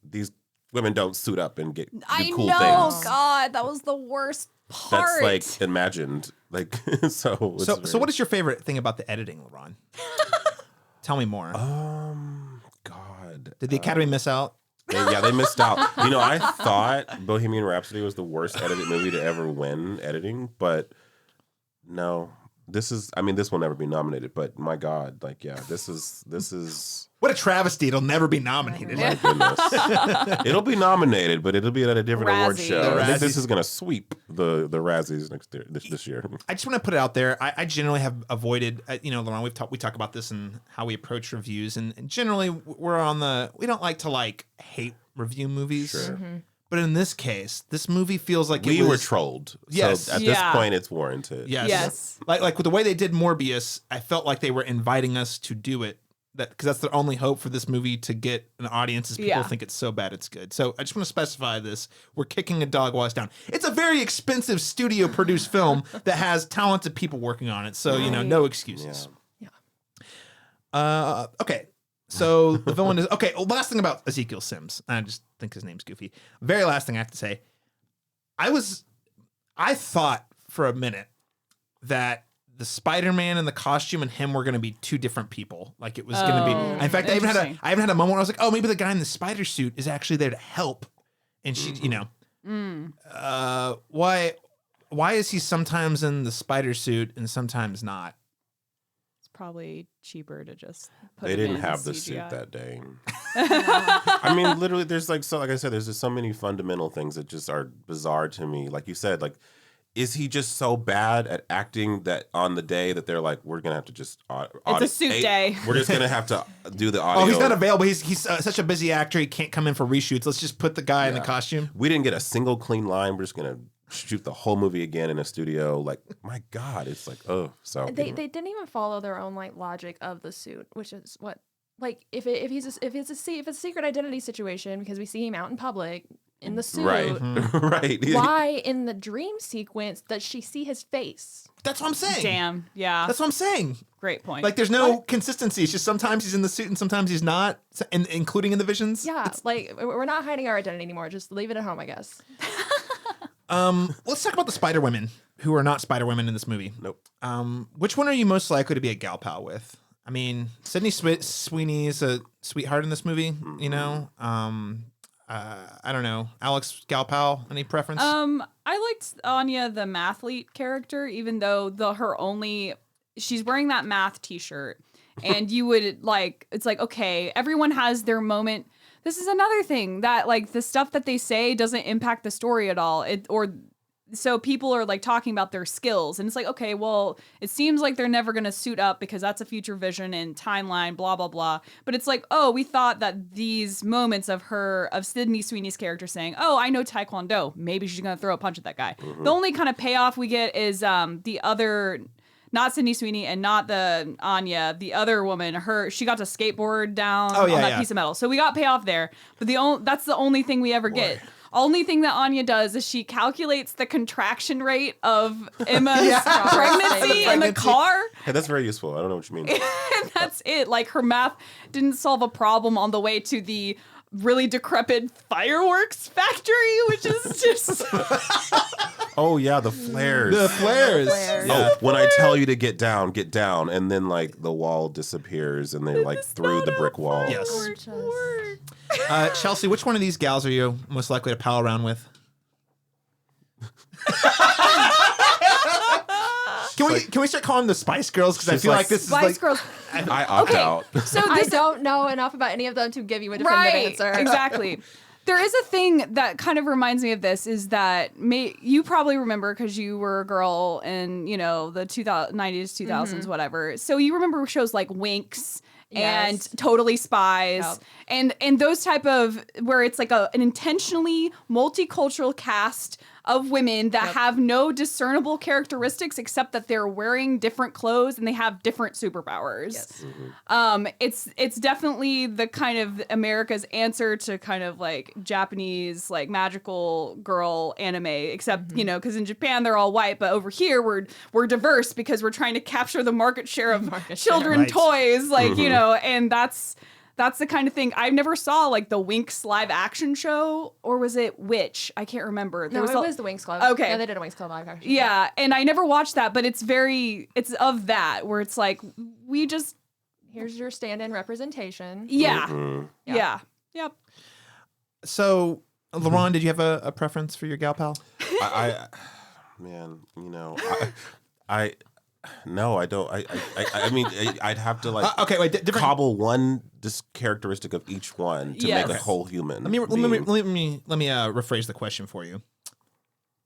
these women don't suit up and do I cool know, things. God, that was the worst part. That's like imagined. Like so. What is your favorite thing about the editing, LeBron? Tell me more. God. Did the Academy miss out? They missed out. You know, I thought Bohemian Rhapsody was the worst edited movie to ever win editing, but no. This will never be nominated, but my God, like, yeah, this is What a travesty. It'll never be nominated. my goodness. It'll be nominated, but it'll be at a different award Razzie. show. The I think Razzies. this is going to sweep the Razzies this year. I just want to put it out there. I generally have avoided, Lauren, we talk about this and how we approach reviews, and generally we don't like to hate review movies. Sure. But in this case, this movie feels like We were trolled. Yes. So at this point, it's warranted. Yes. Like with the way they did Morbius, I felt like they were inviting us to do it. Because that's their only hope for this movie to get an audience is people think it's so bad it's good. So I just want to specify this. We're kicking a dog while it's down. It's a very expensive studio-produced film that has talented people working on it. So, no excuses. Yeah. Okay. So the villain is... Okay, last thing about Ezekiel Sims. I just think his name's goofy. Very last thing I have to say. I thought for a minute that the Spider-Man and the costume and him were going to be two different people. Like it was going to be... In fact, I even had a moment where I was like, oh, maybe the guy in the spider suit is actually there to help. And she, why is he sometimes in the spider suit and sometimes not? Probably cheaper to just put They him didn't in have the CGI. suit that day. I mean, literally, there's like I said, there's just so many fundamental things that just are bizarre to me. Like you said, like, is he just so bad at acting that on the day that they're like, we're gonna have to just It's a suit day. We're just gonna have to do the audio. Oh, he's not available. He's such a busy actor. He can't come in for reshoots. Let's just put the guy in the costume. We didn't get a single clean line. We're just gonna shoot the whole movie again in a studio. Like, my God, it's like, so They didn't even follow their own logic of the suit, which is what if it's a secret identity situation because we see him out in public in the suit, right. Why in the dream sequence does she see his face? That's what I'm saying. Damn. Yeah. That's what I'm saying. Great point. Like, there's no consistency. It's just sometimes he's in the suit and sometimes he's not, including in the visions. Yeah, we're not hiding our identity anymore. Just leave it at home, I guess. Let's talk about the Spider Women who are not Spider Women in this movie. Nope. Which one are you most likely to be a gal pal with? I mean, Sydney Sweeney is a sweetheart in this movie. You know, I don't know. Alex, gal pal, any preference? I liked Anya, the mathlete character, even though she's wearing that math T-shirt, and you would it's like, okay, everyone has their moment. This is another thing that the stuff that they say doesn't impact the story at all. So people are talking about their skills, and it's like, okay, well, it seems like they're never going to suit up because that's a future vision and timeline, blah, blah, blah. But it's like, oh, we thought that these moments of Sydney Sweeney's character saying, oh, I know Taekwondo, maybe she's going to throw a punch at that guy. The only kind of payoff we get is the other, not Sydney Sweeney and not the Anya, the other woman, she got to skateboard down on that piece of metal. So we got payoff there, but that's the only thing we ever get. Only thing that Anya does is she calculates the contraction rate of Emma's pregnancy in the car. Hey, that's very useful. I don't know what you mean. And that's it. Her math didn't solve a problem on the way to the really decrepit fireworks factory, which is just... Oh, yeah, the flares. The flares. Oh, when I tell you to get down, and then the wall disappears and they through the brick wall. Yes. Chelsea, which one of these gals are you most likely to pal around with? Can we start calling them the Spice Girls? Because I feel like this Spice is Girls. I opt out. So I don't know enough about any of them to give you a definitive answer. Exactly. There is a thing that kind of reminds me of this is that you probably remember because you were a girl in, the 90s, 2000s, whatever. So you remember shows like Winx and Totally Spies and those type of where it's an intentionally multicultural cast of women that have no discernible characteristics except that they're wearing different clothes and they have different superpowers. Yes. It's definitely the kind of America's answer to kind of Japanese magical girl anime, except because in Japan they're all white, but over here we're diverse because we're trying to capture the market share of children toys, and That's the kind of thing. I never saw like the Winx live action show, or was it Witch? I can't remember. No, it was the Winx Club. Okay. Yeah, they did a Winx Club live action. Yeah, and I never watched that, but it's of that, where it's like, we just... Here's your stand-in representation. Yeah. Mhm. Yeah. Yep. So, LaRon, did you have a preference for your gal pal? Man, you know, no, I don't. I mean, I'd have to like Okay, wait, different. cobble one characteristic of each one to Yes. make a whole human. Let me being. rephrase the question for you.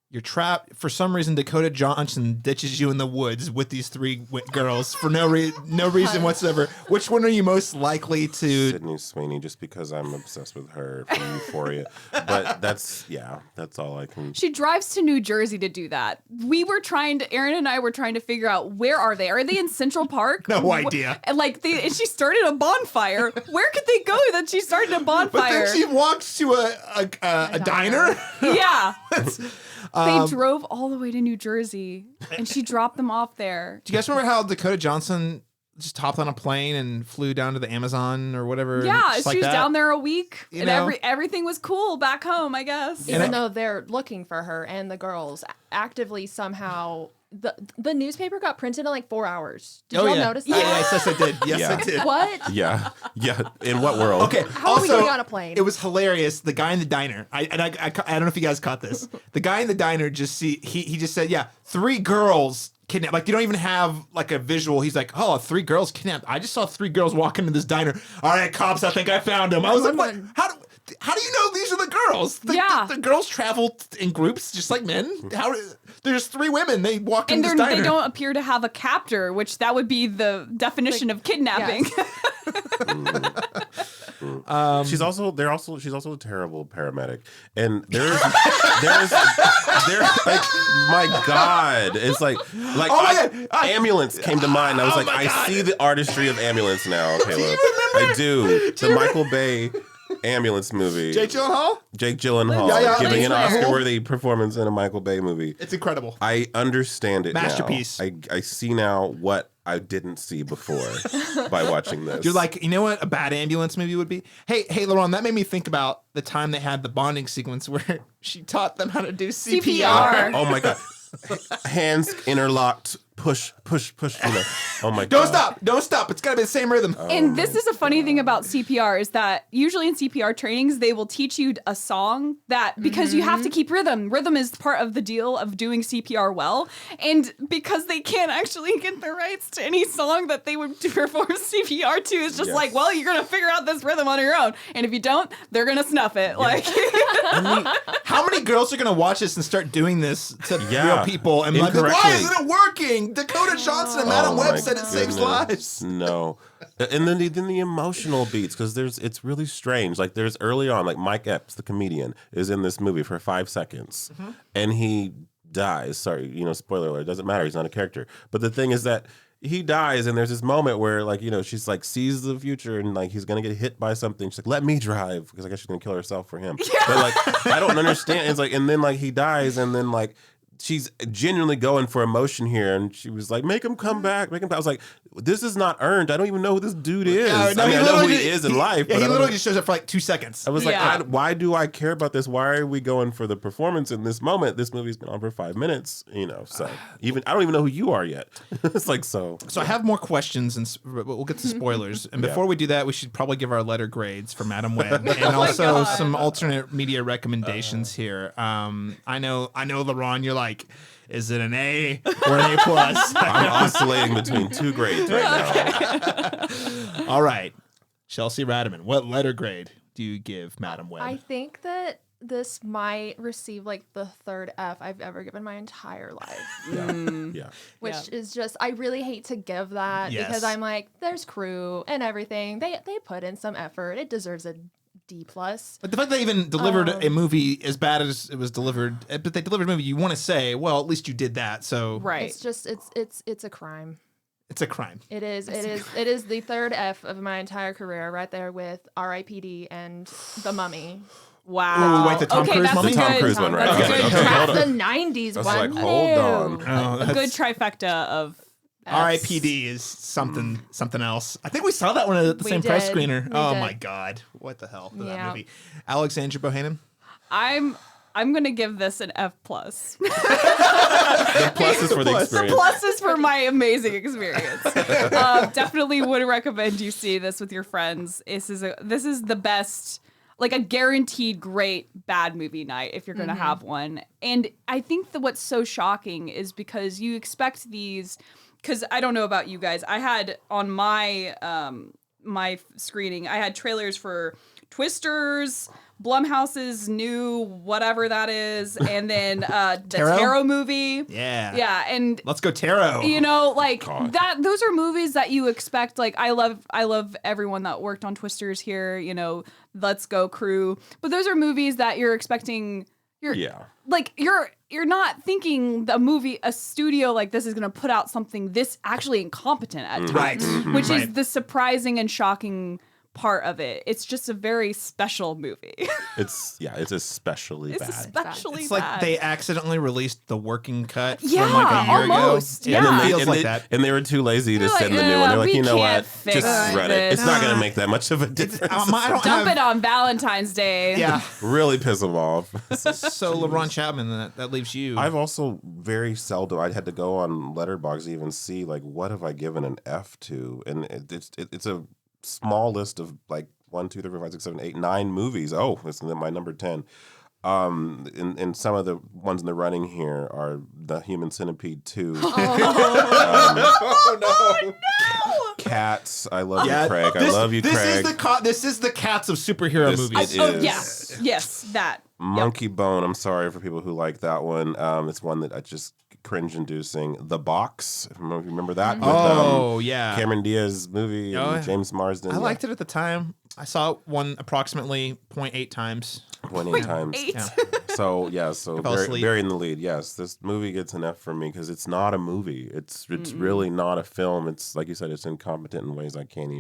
You're trapped for some reason. Dakota Johnson ditches you in the woods with these three girls for no reason whatsoever. Which one are you most likely to? Sydney Sweeney, just because I'm obsessed with her from Euphoria. But that's all I can. She drives to New Jersey to do that. Aaron and I were trying to figure out, where are they? Are they in Central Park? No idea. And and she started a bonfire. Where could they go that she started a bonfire? But then she walks to a diner. Yeah. They drove all the way to New Jersey, and she dropped them off there. Do you guys remember how Dakota Johnson just hopped on a plane and flew down to the Amazon or whatever? Yeah, just she like was that? down there a week, You and know? everything was cool back home, I guess. Even though they're looking for her, and the girls actively somehow... The newspaper got printed in like 4 hours. Did y'all notice that? Yes, I did. Yes, Yeah. I did. What? Yeah. In what world? Okay. How are we also, going on a plane? It was hilarious. The guy in the diner. I don't know if you guys caught this. The guy in the diner he just said, yeah, 3 girls kidnapped. Like, you don't even have like a visual. He's like, oh, 3 girls kidnapped. I just saw 3 girls walk into this diner. All right, cops, I think I found them. I was like, what? How do you know these are the girls? The girls travel in groups just like men. There's 3 women. They walk in this diner. They don't appear to have a captor, which that would be the definition of kidnapping. Yes. She's also a terrible paramedic, and there's like, my God, it's like ambulance came to mind. I was like, I see the artistry of ambulance now, Caleb. I do. The Michael Bay ambulance movie. Jake Gyllenhaal giving an Claire. Oscar-worthy performance in a Michael Bay movie. It's incredible. I understand it Masterpiece. now. I see now what I didn't see before by watching this. You're like, you know what a bad ambulance movie would be? Hey, LaRon, that made me think about the time they had the bonding sequence where she taught them how to do CPR. Oh my God. Hands interlocked. Push. You know. Oh my God. Don't stop. It's got to be the same rhythm. And this is a funny thing about CPR is that usually in CPR trainings, they will teach you a song that, because you have to keep rhythm. Rhythm is part of the deal of doing CPR well. And because they can't actually get the rights to any song that they would perform CPR to, it's just like, well, you're going to figure out this rhythm on your own. And if you don't, they're going to snuff it. Like, How many girls are going to watch this and start doing this to real people and be like, Incorrectly. why isn't it working? Dakota Johnson and Madam Web my said it saves goodness. lives. No. And then the emotional beats, because it's really strange. Like, there's early on, like Mike Epps, the comedian, is in this movie for 5 seconds, and he dies. Sorry, spoiler alert. It doesn't matter. He's not a character. But the thing is that he dies, and there's this moment where, like, she's like sees the future, and like he's gonna get hit by something. She's like, "Let me drive," because I guess she's gonna kill herself for him. Yeah. But like, I don't understand. It's like, and then like he dies, and then like, she's genuinely going for emotion here, and she was like, "Make him come back, make him." I was like, "This is not earned. I don't even know who this dude is." I know who he is in life. Yeah, but he I don't literally know. just shows up for like 2 seconds. I was Yeah. like, why do I care about this? Why are we going for the performance in this moment? This movie's been on for 5 minutes, so even I don't even know who you are yet. It's like, so I have more questions, and we'll get to spoilers. And before we do that, we should probably give our letter grades for Madam Web, and also some alternate media recommendations here. I know, LaRon, you're like, is it an A or an A plus? I'm oscillating between 2 grades right now. All right, Chelsea Ratterman, what letter grade do you give Madam Web? I think that this might receive like the 3rd F I've ever given my entire life. Yeah. Which is just, I really hate to give that because I'm like, there's crew and everything. They put in some effort. It deserves a D+. But the fact they even delivered a movie as bad as it was delivered, but they delivered a movie, you want to say, well, at least you did that. So right. It's just, it's a crime. It's a crime. It is the 3rd F of my entire career, right there with R.I.P.D. and The Mummy. Wow. Ooh, wait, the Tom Cruise that's Mummy? a The Tom good- Cruise one, right? that's a Okay, good okay, tri- hold on. The 90s I was one. like, hold on. Oh, a good trifecta of R.I.P.D. is something else. I think we saw that one at the We same press did. screener. We Oh did. my god, what the hell for that Yeah. movie? Alexandra Bohannon. I'm gonna give this an F plus. The plus is for the experience. Plus is for my amazing experience. Definitely would recommend you see this with your friends. This is the best, like a guaranteed great bad movie night if you're gonna have one. And I think that what's so shocking is because you expect these. Because I don't know about you guys, I had on my my screening, I had trailers for Twisters, Blumhouse's new whatever that is, and then the Tarot movie. Yeah, and Let's go Tarot. you know, like that. Those are movies that you expect. Like I love everyone that worked on Twisters here. You know, Let's Go crew. But those are movies that you're expecting. You're not thinking a studio like this is going to put out something this actually incompetent at times, which is the surprising and shocking part of it. It's just a very special movie. It's especially bad. Especially It's bad. like they accidentally released the working cut from Yeah, like a year almost. ago. Yeah. And And it then feels like that. And they were too lazy to They're send like, the new one. They're like, we you know can't what? fix Just run it. this. It's not going to make that much of a difference. I don't Dump have, it on Valentine's Day. Yeah. Really piss them off. So LeBron Chapman, that leaves you. I've also very seldom. I had to go on Letterboxd to even see like what have I given an F to, and it's a small list of like 1, 2, 3, 4, 5, 6, 7, 8, 9 movies. Oh, it's my number 10. And some of the ones in the running here are the Human Centipede 2. oh no! Cats. I love you, Craig. I love you, Craig. This is the Cats of superhero This movies. it Oh is. yes, that. Monkey Bone. I'm sorry for people who like that one. It's one that I just cringe-inducing. The Box. Remember that? With, yeah. Cameron Diaz movie and Oh, yeah. James Marsden. I liked it at the time. I saw it one approximately 0.8 times. 0.8 times. Yeah. So fell very, asleep. very in the lead. Yes, this movie gets an F for me because it's not a movie. It's really not a film. It's like you said, it's incompetent in ways I can't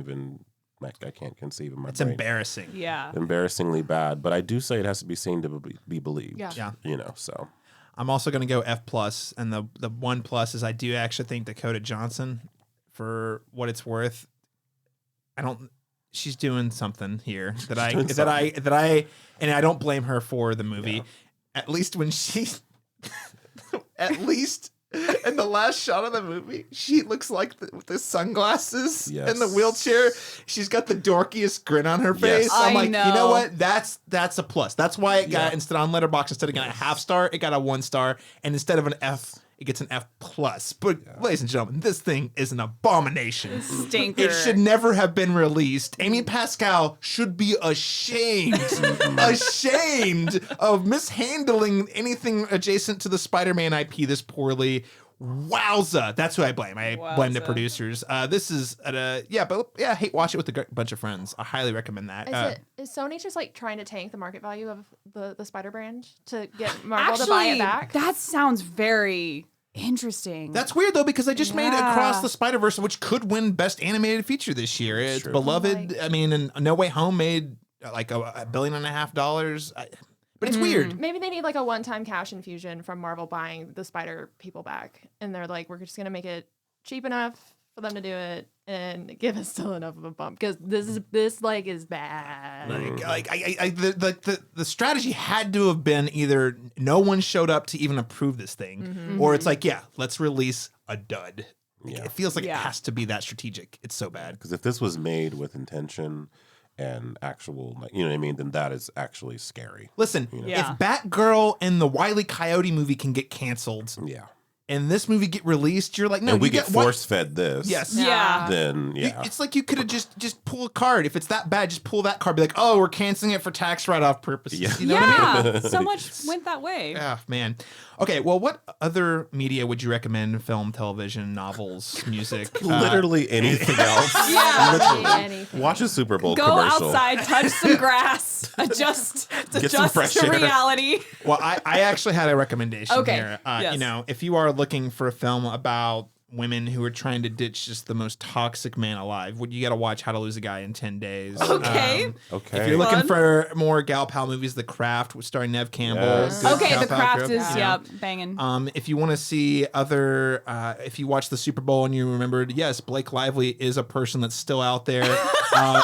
conceive in my It's brain. embarrassing. Yeah. Embarrassingly bad. But I do say it has to be seen to be believed. Yeah. You know, so. I'm also going to go F plus, and the 1 plus is I do actually think Dakota Johnson, for what it's worth, she's doing something here that I don't blame her for the movie. Yeah. At least when at least in the last shot of the movie, she looks like with the sunglasses Yes. in the wheelchair. She's got the dorkiest grin on her face. Yes. I'm I like, know. you know what? That's a plus. That's why it got instead on Letterboxd, instead of getting a half star, it got a 1 star, and instead of an F, it gets an F plus. But ladies and gentlemen, this thing is an abomination. Stinker. It should never have been released. Amy Pascal should be ashamed of mishandling anything adjacent to the Spider-Man IP this poorly. Wowza. That's who I blame. I blame the Wowza. producers. This is watch it with a bunch of friends. I highly recommend that. Is Sony just like trying to tank the market value of the Spider brand to get Marvel to buy it back? That sounds very interesting. That's weird though, because they just made Across the Spider-Verse, which could win Best Animated Feature this year. It's True. beloved. Like- I mean, and No Way Home made like $1.5 billion. But it's weird. Maybe they need like a one-time cash infusion from Marvel buying the Spider people back, and they're like, we're just gonna make it cheap enough for them to do it and give us still enough of a bump because this is bad. The strategy had to have been either no one showed up to even approve this thing, or it's like, let's release a dud. Yeah. It feels like it Yeah. has to be that strategic. It's so bad. Because if this was made with intention and actual, like, you know what I mean, then that is actually scary. Listen, Yeah. if Batgirl and the Wile E. Coyote movie can get canceled Yeah. and this movie get released, you're like, no, And we you get what? force-fed this. Yes. Yeah. Then, yeah. It's like you could have just pull a card. If it's that bad, just pull that card. Be like, oh, we're canceling it for tax write-off purposes. Yeah. You know what I mean? Yeah. So much went that way. Ah, man. Okay, well, what other media would you recommend? Film, television, novels, music? Literally anything else. Yeah. Literally. Anything. Watch a Super Bowl Go commercial. outside, touch some grass, adjust some fresh to air. reality. Well, I actually had a recommendation Okay, here. yes. You know, if you are looking for a film about women who are trying to ditch just the most toxic man alive. You got to watch How to Lose a Guy in 10 Days. Okay. Okay. If you're looking Fun. for more gal pal movies, The Craft starring Nev Campbell. Yes. Good Okay, gal The pal Craft trope, is you know. banging. If you want to see other, if you watch the Super Bowl and you remembered, yes, Blake Lively is a person that's still out there,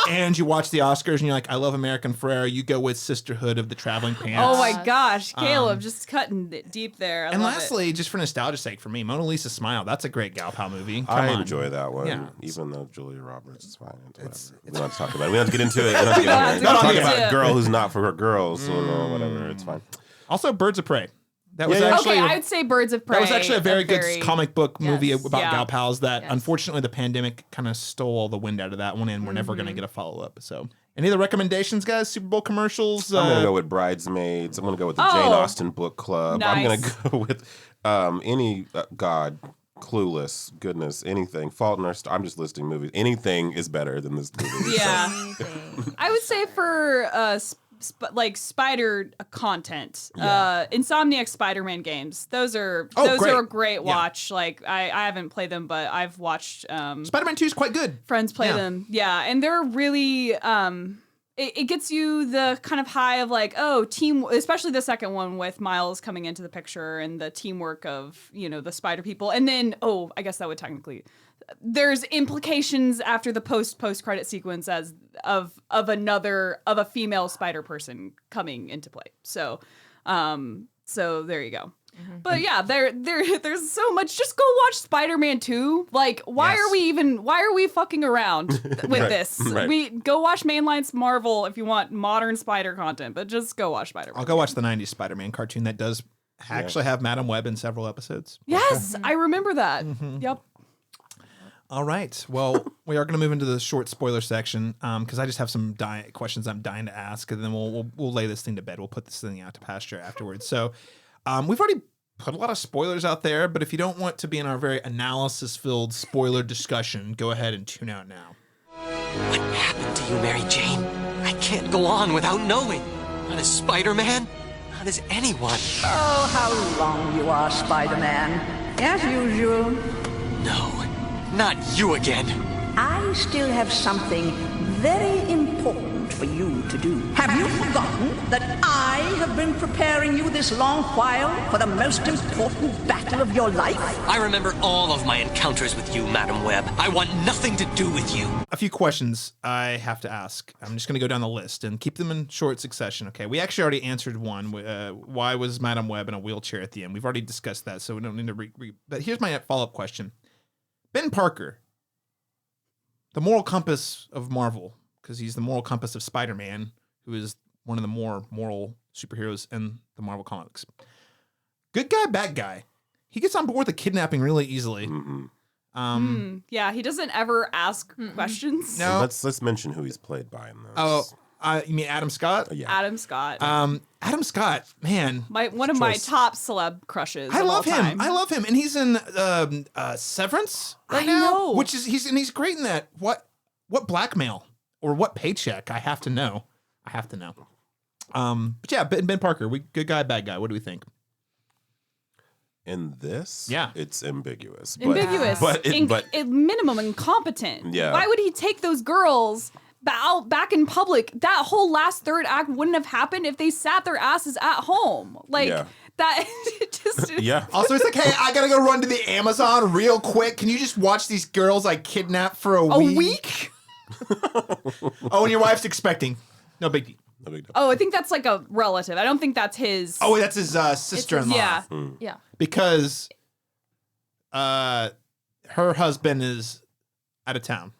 and you watch the Oscars and you're like, I love American Ferrera, you go with Sisterhood of the Traveling Pants. Oh my gosh, Caleb, just cutting it deep there. I And love lastly, just for nostalgia's sake for me, Mona Lisa Smile, that's a great gal pal movie. Come I on. enjoy that one, Yeah. even though Julia Roberts is fine. We don't have to talk about it. We don't have to get into it. We don't have to We don't get have into to it. Talk get about into a it. girl who's not for her girls, or whatever. It's fine. Also, Birds of Prey. That was Yeah, yeah. actually Okay, I would say Birds of Prey. that was actually a very good comic book movie Yes. about Yeah. gal pals that Yes. unfortunately the pandemic kind of stole all the wind out of that one, and we're never going to get a follow-up. So any other recommendations, guys? Super Bowl commercials? I'm gonna go with Bridesmaids. I'm gonna go with the Oh. Jane Austen book club. I'm Nice. gonna go with any God, Clueless, goodness, anything. Fault in Our Stars. I'm just listing movies. Anything is better than this movie. Yeah. I would say for like spider content, Insomniac Spider-Man games. Those are great. a great Yeah. watch. Like I haven't played them, but I've watched Spider-Man 2 is quite good. friends play Yeah. them. Yeah, and they're really it gets you the kind of high of like, oh, team, especially the second one with Miles coming into the picture and the teamwork of, the spider people. And then, I guess that would technically, there's implications after the post credit sequence as of a female spider person coming into play. So there you go. But yeah, there's so much. Just go watch Spider-Man 2. Like, why are we fucking around with this? right. We go watch mainline Marvel if you want modern spider content, but just go watch Spider-Man. I'll go watch the 90s Spider-Man cartoon that does actually have Madam Web in several episodes. Yes, I remember that. Yep. All right. Well, we are going to move into the short spoiler section because I just have some questions I'm dying to ask, and then we'll lay this thing to bed. We'll put this thing out to pasture afterwards. So we've already put a lot of spoilers out there, but if you don't want to be in our very analysis-filled spoiler discussion, go ahead and tune out now. What happened to you, Mary Jane? I can't go on without knowing. Not as Spider-Man, not as anyone. Oh, how long you are, Spider-Man. As usual. No, not you again. I still have something very important for you to do. Have you forgotten that I have been preparing you this long while for the most important battle of your life? I remember all of my encounters with you, Madam Web. I want nothing to do with you. A few questions I have to ask. I'm just going to go down the list and keep them in short succession. Okay, we actually already answered one. Why was Madam Web in a wheelchair at the end? We've already discussed that, so we don't need to But here's my follow-up question. Ben Parker, the moral compass of Marvel, because he's the moral compass of Spider-Man, who is one of the more moral superheroes in the Marvel comics. Good guy, bad guy. He gets on board with the kidnapping really easily. Yeah, he doesn't ever ask questions. No. Let's mention who he's played by in those. You mean Adam Scott? Yeah. Adam Scott. Adam Scott, man. One of my choice. top celeb crushes. I of love all him. time. I love him, and he's in Severance right I now, know. which is he's great in that. What blackmail or what paycheck? I have to know. But yeah, Ben Parker, good guy, bad guy. What do we think? In this, Yeah. it's ambiguous. Ambiguous. But at minimum, incompetent. Yeah. Why would he take those girls out back in public? That whole last third act wouldn't have happened if they sat their asses at home. Like Yeah. that. Just yeah. Also, it's like, hey, I gotta go run to the Amazon real quick. Can you just watch these girls I kidnapped for a week? Oh, and your wife's expecting. No big deal. No big deal. Oh, I think that's like a relative. I don't think that's his. Oh, that's his sister-in-law. Yeah. Yeah. Because her husband is out of town.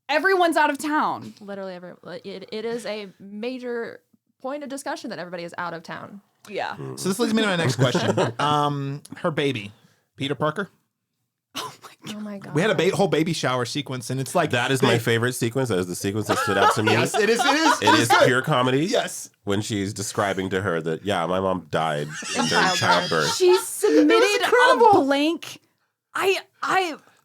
Everyone's out of town. Literally it is a major point of discussion that everybody is out of town. Yeah. So this leads me to my next question. Her baby, Peter Parker. Oh my god. We had a whole baby shower sequence, and it's like That is my favorite sequence. That is the sequence that stood out to me. Yes, it is. It is pure comedy. Yes. When she's describing to her that, my mom died during childbirth. She submitted a blank.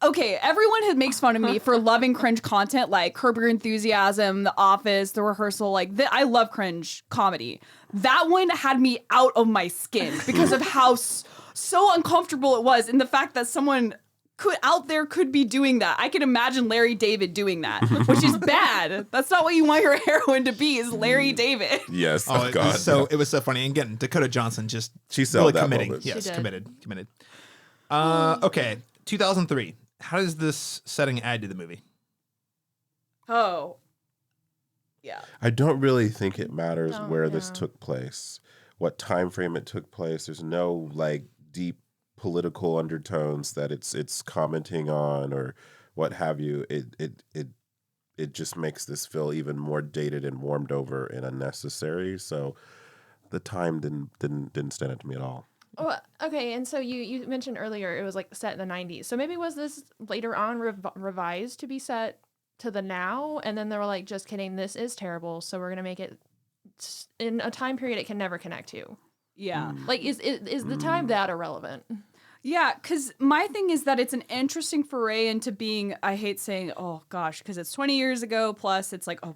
Okay, everyone makes fun of me for loving cringe content like Curb Your Enthusiasm, The Office, The Rehearsal. I love cringe comedy. That one had me out of my skin because of how so uncomfortable it was, and the fact that someone could be doing that. I can imagine Larry David doing that, which is bad. That's not what you want your heroine to be, is Larry David. Yes. Oh, God. it was so funny. And again, Dakota Johnson just She sold that committing. moment. Yes, She did. committed. Okay, 2003. How does this setting add to the movie? Oh. Yeah. I don't really think it matters Oh, where this no. took place, what time frame it took place. There's no like deep political undertones that it's commenting on or what have you. It just makes this feel even more dated and warmed over and unnecessary. So the time didn't stand out to me at all. Oh, okay, and so you mentioned earlier it was like set in the 90s. So maybe was this later on revised to be set to the now? And then they were like, just kidding, this is terrible. So we're going to make it in a time period it can never connect to. Yeah. Like, is the time that irrelevant? Yeah, because my thing is that it's an interesting foray into being, I hate saying, oh gosh, because it's 20 years ago, plus it's like, oh,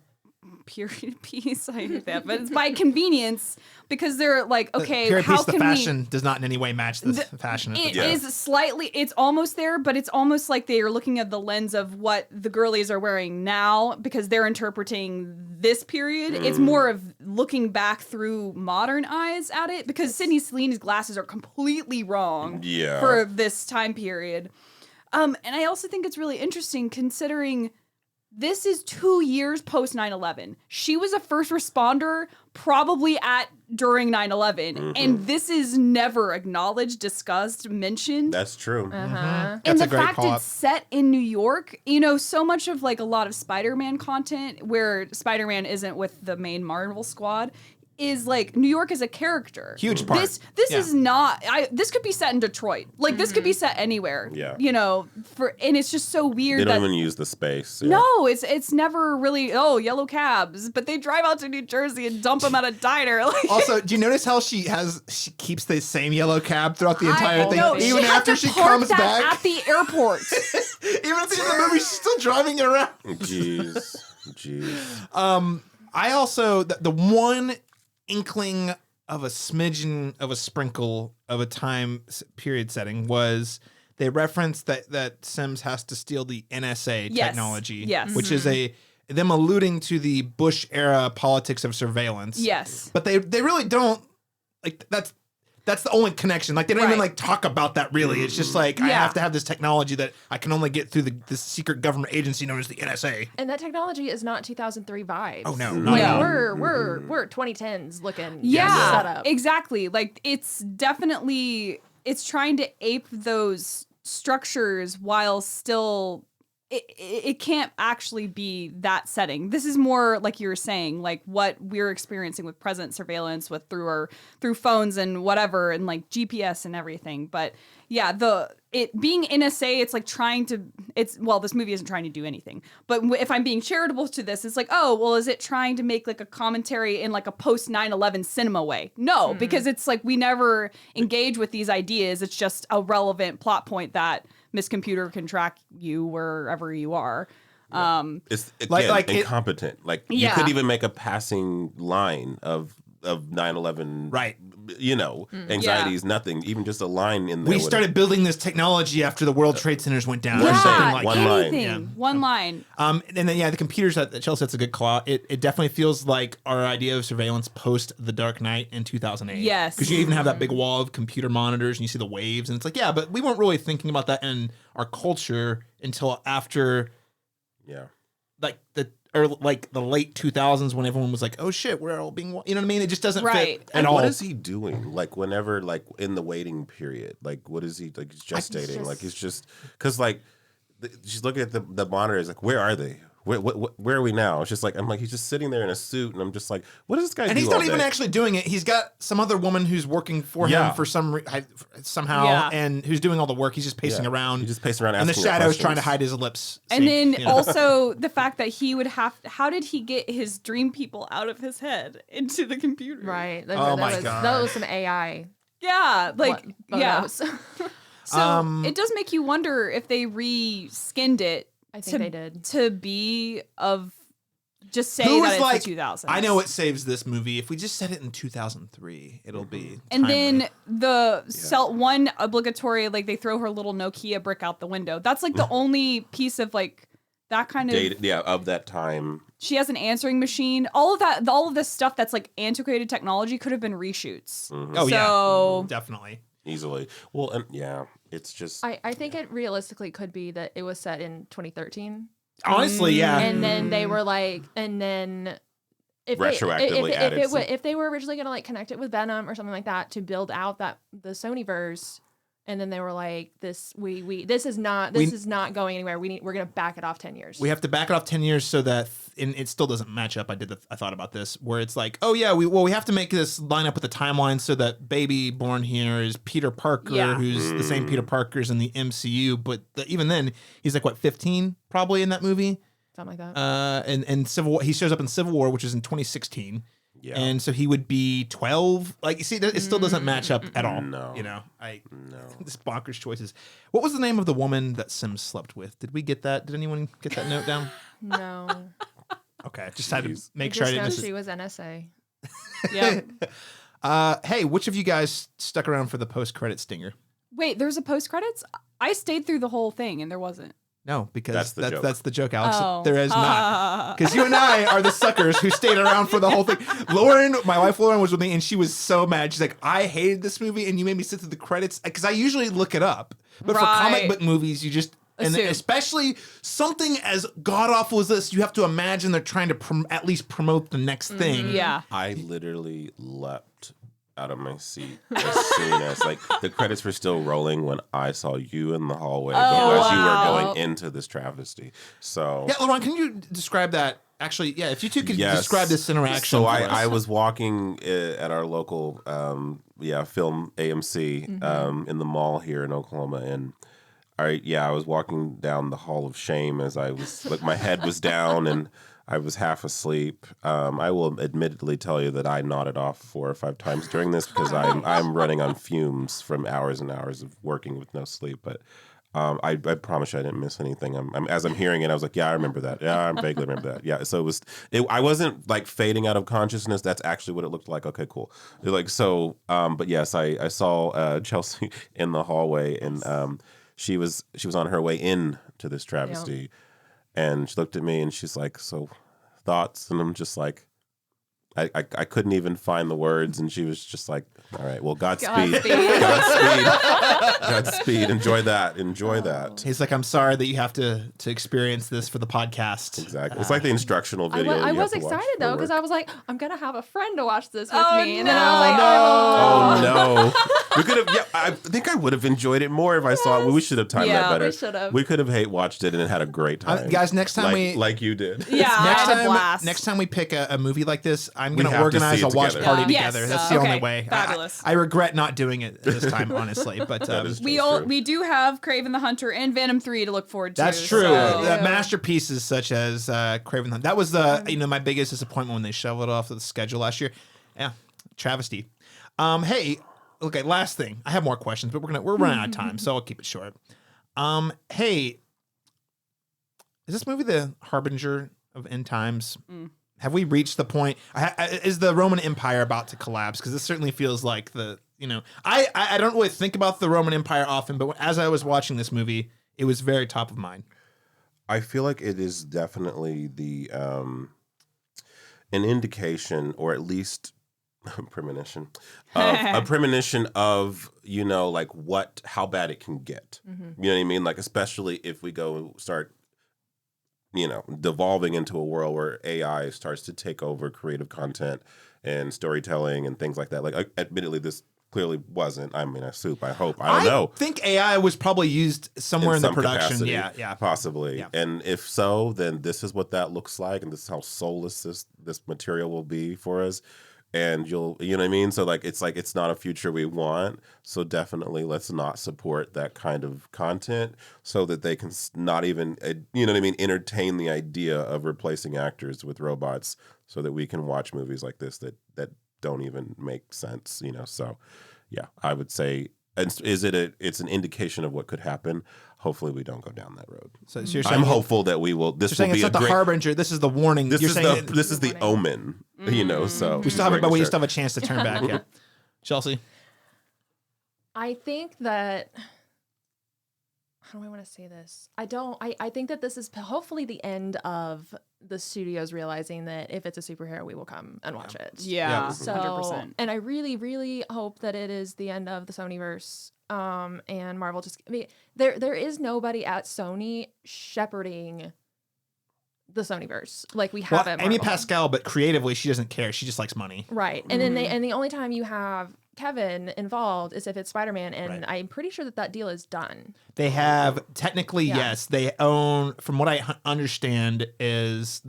period piece. I hate that. But it's by convenience, because they're like, okay, Period how piece, the can fashion does not in any way match the fashion. It Yeah. is slightly, it's almost there, but it's almost like they are looking at the lens of what the girlies are wearing now, because they're interpreting this period. It's more of looking back through modern eyes at it, because Sydney Celine's glasses are completely wrong Yeah. for this time period. And I also think it's really interesting considering this is 2 years post 9/11. She was a first responder probably during 9/11, and this is never acknowledged, discussed, mentioned. That's true. And That's the a great fact call-out. it's set in New York, so much of like a lot of Spider-Man content where Spider-Man isn't with the main Marvel squad is like New York as a character. Huge part. This Yeah. is not. This could be set in Detroit. Like this could be set anywhere. Yeah. And it's just so weird They don't that even use the space. Yeah. no, it's never really yellow cabs, but they drive out to New Jersey and dump them at a diner. Like, Also, do you notice how she keeps the same yellow cab throughout the entire thing, know, even had after to she park comes that back? at the airport. Even at the end of the movie, she's still driving it around. Jeez. I also the one inkling of a smidgen of a sprinkle of a time period setting was they referenced that Sims has to steal the NSA Yes. technology, Yes. which is them alluding to the Bush era politics of surveillance. Yes. But they really don't like that's the only connection. Like they don't even Right. like talk about that really. It's just like I Yeah. have to have this technology that I can only get through the secret government agency known as the NSA. And that technology is not 2003 vibes. Oh no. Like No. we're 2010s looking Yeah, setup. exactly. Like it's definitely trying to ape those structures while still it can't actually be that setting. This is more like you were saying, like what we're experiencing with present surveillance with through phones and whatever and like GPS and everything. But yeah, it being NSA, it's like this movie isn't trying to do anything. But if I'm being charitable to this, it's like, oh, well, is it trying to make like a commentary in like a post 9/11 cinema way? No, because it's like we never engage with these ideas. It's just a relevant plot point that Miss Computer can track you wherever you are. It's again Like incompetent. Yeah. You could even make a passing line of 9/11. Right. Anxieties, nothing. Even just a line in there. We with started building this technology after the World Trade Centers went down. Yeah, or something like one that. line. anything. Yeah. One line. And then the computers that Chelsea, that's a good call out. It definitely feels like our idea of surveillance post The Dark Knight in 2008. Yes. Because you even have that big wall of computer monitors and you see the waves and it's like, yeah, but we weren't really thinking about that in our culture until after Yeah. like the late 2000s when everyone was like, oh shit, we're all being, you know what I mean? It just doesn't Right. fit at And all. what is he doing? Like whenever, like in the waiting period, like what is he like? He's gestating. Like he's just because like she's looking at the monitors. Like where are they? Where are we now? It's just like he's just sitting there in a suit, and I'm just like, what does this guy do? And he's not all even day? actually doing it. He's got some other woman who's working for Yeah. him for somehow, Yeah. and who's doing all the work. He's just pacing around. He's just pacing around, and the asking shadow's questions. trying to hide his lips. And then you know? also the fact that he would how did he get his dream people out of his head into the computer? Right. Oh my God. That was some AI. Yeah. Like, yeah. photos. So it does make you wonder if they re-skinned it I think they did. to be of Just say Who that was it's like, the 2000s. I know it saves this movie. If we just set it in 2003, it'll be And timely. then one obligatory, like they throw her little Nokia brick out the window. That's like the only piece of like that kind of of that time. She has an answering machine. All of this stuff that's like antiquated technology could have been reshoots. Oh So, yeah, definitely. Easily. Well, and it's just. I think it realistically could be that it was set in 2013. Honestly, yeah. And then they were like, and then if Retroactively added if they were originally going to like connect it with Venom or something like that to build out the Sony verse, and then they were like, this is not going anywhere. We're going to back it off 10 years. We have to back it off 10 years so that and it still doesn't match up. I thought about this where it's like, oh yeah, we have to make this line up with the timeline so that baby born here is Peter Parker, who's the same Peter Parker's in the MCU, but even then he's like what 15 probably in that movie, something like that. And Civil War, he shows up in Civil War, which is in 2016. Yeah. And so he would be 12. Like, you see, it still doesn't match up at all. No. You know, this bonkers choices. What was the name of the woman that Sims slept with? Did we get that? Did anyone get that note down? No. Okay. Just had to make sure I didn't miss it. She was NSA. Yeah. Hey, which of you guys stuck around for the post-credit stinger? Wait, there's a post-credits? I stayed through the whole thing and there wasn't. No, because that's the joke, Alex. Oh. There is not. Because you and I are the suckers who stayed around for the whole thing. Lauren, my wife Lauren, was with me, and she was so mad. She's like, I hated this movie, and you made me sit through the credits. Because I usually look it up. But for comic book movies, you just... And especially something as god-awful as this, you have to imagine they're trying to at least promote the next thing. Yeah. I literally leapt out of my seat as soon as like the credits were still rolling when I saw you in the hallway as you were going into this travesty. So yeah, Lauren, can you describe that? Actually, yeah, if you two could describe this interaction. So I was walking at our local film AMC in the mall here in Oklahoma, and I was walking down the Hall of Shame as I was like my head was down and I was half asleep. I will admittedly tell you that I nodded off 4 or 5 times during this because I'm running on fumes from hours and hours of working with no sleep. But I promise you I didn't miss anything. As I'm hearing it, I was like, yeah, I remember that. Yeah, I vaguely remember that. Yeah, so I wasn't like fading out of consciousness. That's actually what it looked like. Okay, cool. Like so, but yes, I saw Chelsea in the hallway, and she was on her way in to this travesty. And she looked at me and she's like, so thoughts? And I'm just like, I couldn't even find the words. And she was just like, all right, well, Godspeed. Godspeed. Enjoy that. He's like, I'm sorry that you have to experience this for the podcast. Exactly. It's like the instructional video. I was excited though, because I was like, I'm going to have a friend to watch this with me. And no. then I was like, oh no. We could have, I think I would have enjoyed it more if I saw it. We should have timed that better. We should have. We could have watched it and had a great time. Guys, next time like you did. Yeah, I had a blast. Next time we pick a movie like this, I'm going to organize a watch party together. That's the only way. Fabulous. I regret not doing it this time, honestly. But we do have Kraven the Hunter and Venom 3 to look forward to. That's true. So. Masterpieces such as Kraven the Hunter. That was my biggest disappointment when they shoveled it off the schedule last year. Yeah, travesty. Hey, okay, last thing. I have more questions, but we're running out of time, so I'll keep it short. Hey, is this movie the harbinger of end times? Have we reached the point? Is the Roman Empire about to collapse? Because this certainly feels like I don't really think about the Roman Empire often, but as I was watching this movie, it was very top of mind. I feel like it is definitely an indication, or at least a premonition of like how bad it can get. You know what I mean? Like, especially if we go and start devolving into a world where AI starts to take over creative content and storytelling and things like that. Like, admittedly, this clearly wasn't. I mean, I hope. I don't know. I think AI was probably used somewhere in the production. Capacity, yeah. Possibly. Yeah. And if so, then this is what that looks like, and this is how soulless this material will be for us. And you know what I mean? So it's not a future we want. So definitely let's not support that kind of content so that they can not even, entertain the idea of replacing actors with robots so that we can watch movies like this that don't even make sense, So yeah, I would say And it's an indication of what could happen. Hopefully we don't go down that road. So you're saying I'm hopeful that we will. This you're will saying be it's not the harbinger. This is the warning. This You're is saying this is the omen. You know, so we still have it, but we still have a chance to turn back. Yeah, Chelsea. I think that. How do I want to say this? I think that this is hopefully the end of the studios realizing that if it's a superhero, we will come and watch it. Yeah, So, 100%. and I really, really hope that it is the end of the Sonyverse. And Marvel just, I mean, there is nobody at Sony shepherding the Sonyverse like we have at Marvel. Amy Pascal, but creatively, she doesn't care. She just likes money. Right. And then the only time you have Kevin involved is if it's Spider-Man, and I'm pretty sure that deal is done. They have technically, yes, they own. From what I understand, is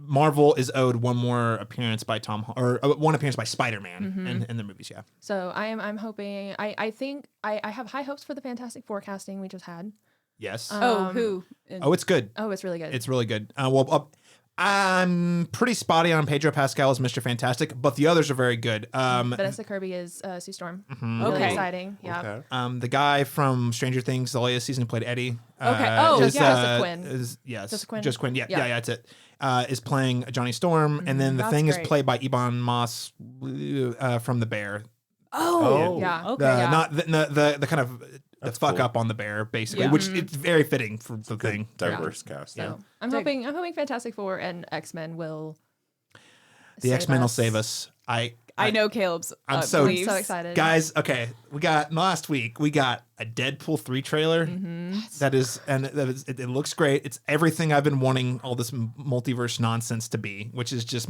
Marvel is owed one more appearance by one appearance by Spider-Man in the movies. Yeah. So I'm hoping. I think I have high hopes for the Fantastic Four casting we just had. Yes. Who? It's good. Oh, it's really good. It's really good. I'm pretty spotty on Pedro Pascal as Mr. Fantastic, but the others are very good. Vanessa Kirby is Sue Storm. Really Okay. exciting. Yeah. Okay. The guy from Stranger Things, the latest season, who played Eddie. Okay. Oh, Joseph Quinn. Joseph Quinn. Quinn. Yeah, Yeah. that's it. Is playing Johnny Storm, and then the That's thing is great. played by Ebon Moss from The Bear. Oh, Yeah. okay. Not the kind of the fuck cool. up on the bear, basically, Yeah. which it's very fitting for the thing. Diverse cast. So I'm hoping Fantastic Four and X-Men will. The save X-Men will us. save us. I know Caleb's. I'm so believes. So excited, Guys, okay, last week we got a Deadpool 3 trailer. It looks great. It's everything I've been wanting all this multiverse nonsense to be, which is just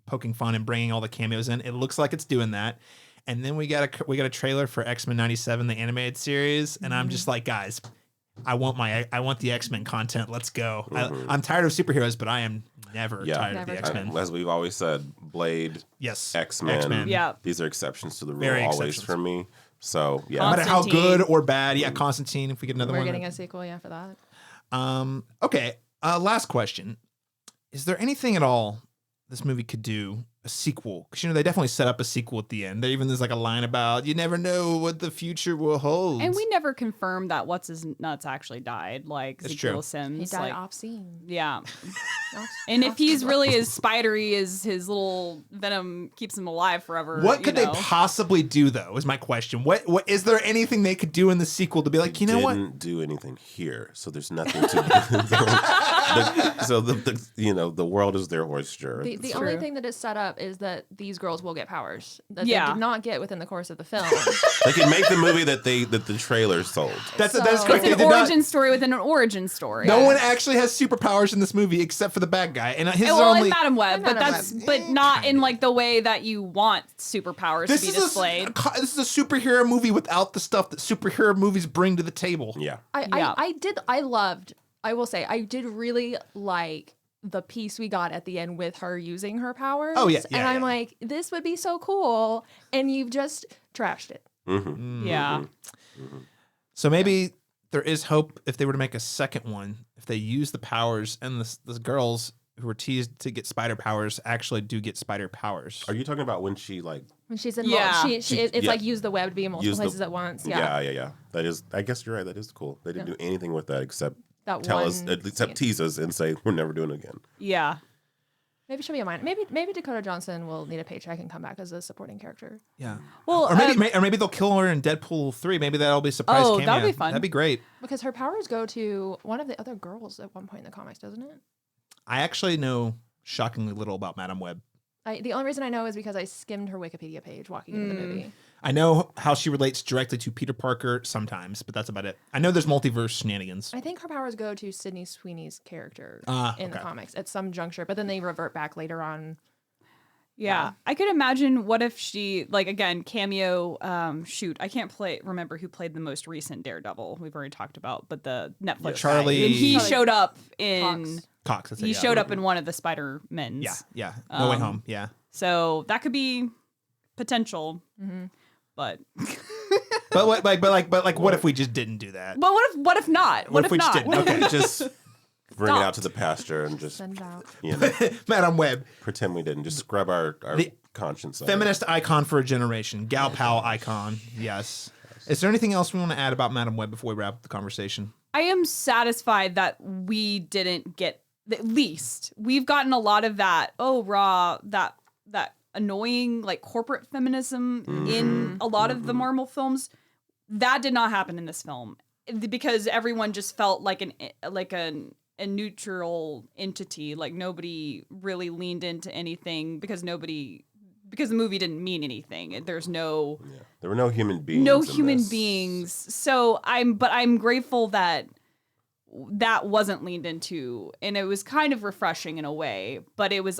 poking fun and bringing all the cameos in. It looks like it's doing that. And then we got a trailer for X-Men 97, the animated series, and I'm just like, guys, I want the X-Men content. Let's go. I'm tired of superheroes, but I am never tired of the X-Men. As we've always said, Blade, Yes, X-Men. Yeah. These are exceptions to the rule Very always exceptions. for me. So yeah. No matter how Constantine. good or bad, Constantine. If we get another We're one, getting a sequel, for that. Okay. Last question: is there anything at all this movie could do a sequel? Because they definitely set up a sequel at the end. There's like a line about you never know what the future will hold. And we never confirmed that what's his nuts actually died. Like That's Ezekiel true. Sims. He died like, off scene. Yeah. And if he's really as spidery as his little venom keeps him alive forever. What could you they know? possibly do though? Is my question. What is there anything they could do in the sequel to be like, you know what? Didn't do anything here, so there's nothing to. So the world is their oyster. The only thing that is set up is that these girls will get powers that Yeah. they did not get within the course of the film. They can make the movie that the trailer sold. That's So- correct. It's They an did not- origin story within an origin story. No one actually has superpowers in this movie except for the bad guy, and his Well, only. in Madam Web, but Madam that's Web. but not in like the way that you want superpowers to be displayed. This is a superhero movie without the stuff that superhero movies bring to the table. Yeah. I will say, I did really like the piece we got at the end with her using her powers. Oh, yeah, and I'm yeah. like, this would be so cool, and you've just trashed it. Yeah. So maybe there is hope if they were to make a second one, if they use the powers and the girls who were teased to get spider powers actually do get spider powers. Are you talking about when she When she's in, Yeah. it's like use the web to be in multiple Use the- places at once. Yeah. Yeah. That is. I guess you're right. That is cool. They didn't do anything with that except That tell one us, except scene. tease us and say we're never doing it again. Yeah. Maybe she'll be a minor. Maybe Dakota Johnson will need a paycheck and come back as a supporting character. Yeah. Well, Or maybe they'll kill her in Deadpool 3. Maybe that'll be a surprise Oh, cameo. that'd be fun. That'd be great. Because her powers go to one of the other girls at one point in the comics, doesn't it? I actually know shockingly little about Madam Web. The only reason I know is because I skimmed her Wikipedia page walking into the movie. I know how she relates directly to Peter Parker sometimes, but that's about it. I know there's multiverse shenanigans. I think her powers go to Sydney Sweeney's character in the okay. comics at some juncture, but then they revert back later on. Yeah. I could imagine what if she, like, again, cameo, shoot, I can't remember who played the most recent Daredevil. We've already talked about, but the Netflix Charlie- guy. And he Charlie showed up in, Cox. That's it, he yeah. showed up in one of the Spider-Men's. Yeah. No Way Home. Yeah. So that could be potential, but But what if we just didn't do that? what if not? What if we just not? didn't? Okay. Just Bring it out to the pasture and just, Send it out. you know, Madam Web, pretend we didn't. Just scrub our conscience. out. feminist icon for a generation, gal pal icon. Yes. Is there anything else we want to add about Madam Web before we wrap up the conversation? I am satisfied that we didn't get, at least we've gotten a lot of that that annoying like corporate feminism in a lot of the Marvel films. That did not happen in this film because everyone just felt like a neutral entity. Like nobody really leaned into anything because the movie didn't mean anything. There's no There were no human beings. no in human this. beings. So I'm grateful that wasn't leaned into, and it was kind of refreshing in a way, but it was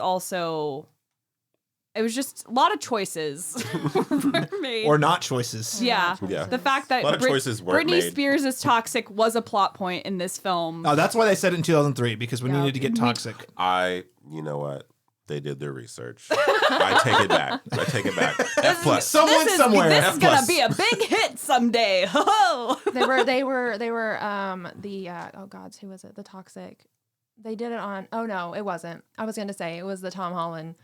just a lot of choices were made. Or not choices. Yeah. Yeah. The fact that A lot of choices weren't Britney made. Spears is toxic was a plot point in this film. Oh, that's why they said it in 2003, because we needed to get toxic. You know what? They did their research. I take it back. F plus. Someone somewhere. This F is gonna plus. be a big hit someday. Ho They were oh gods, who was it? The Toxic. They did it on, oh no, it wasn't. I was gonna say it was the Tom Holland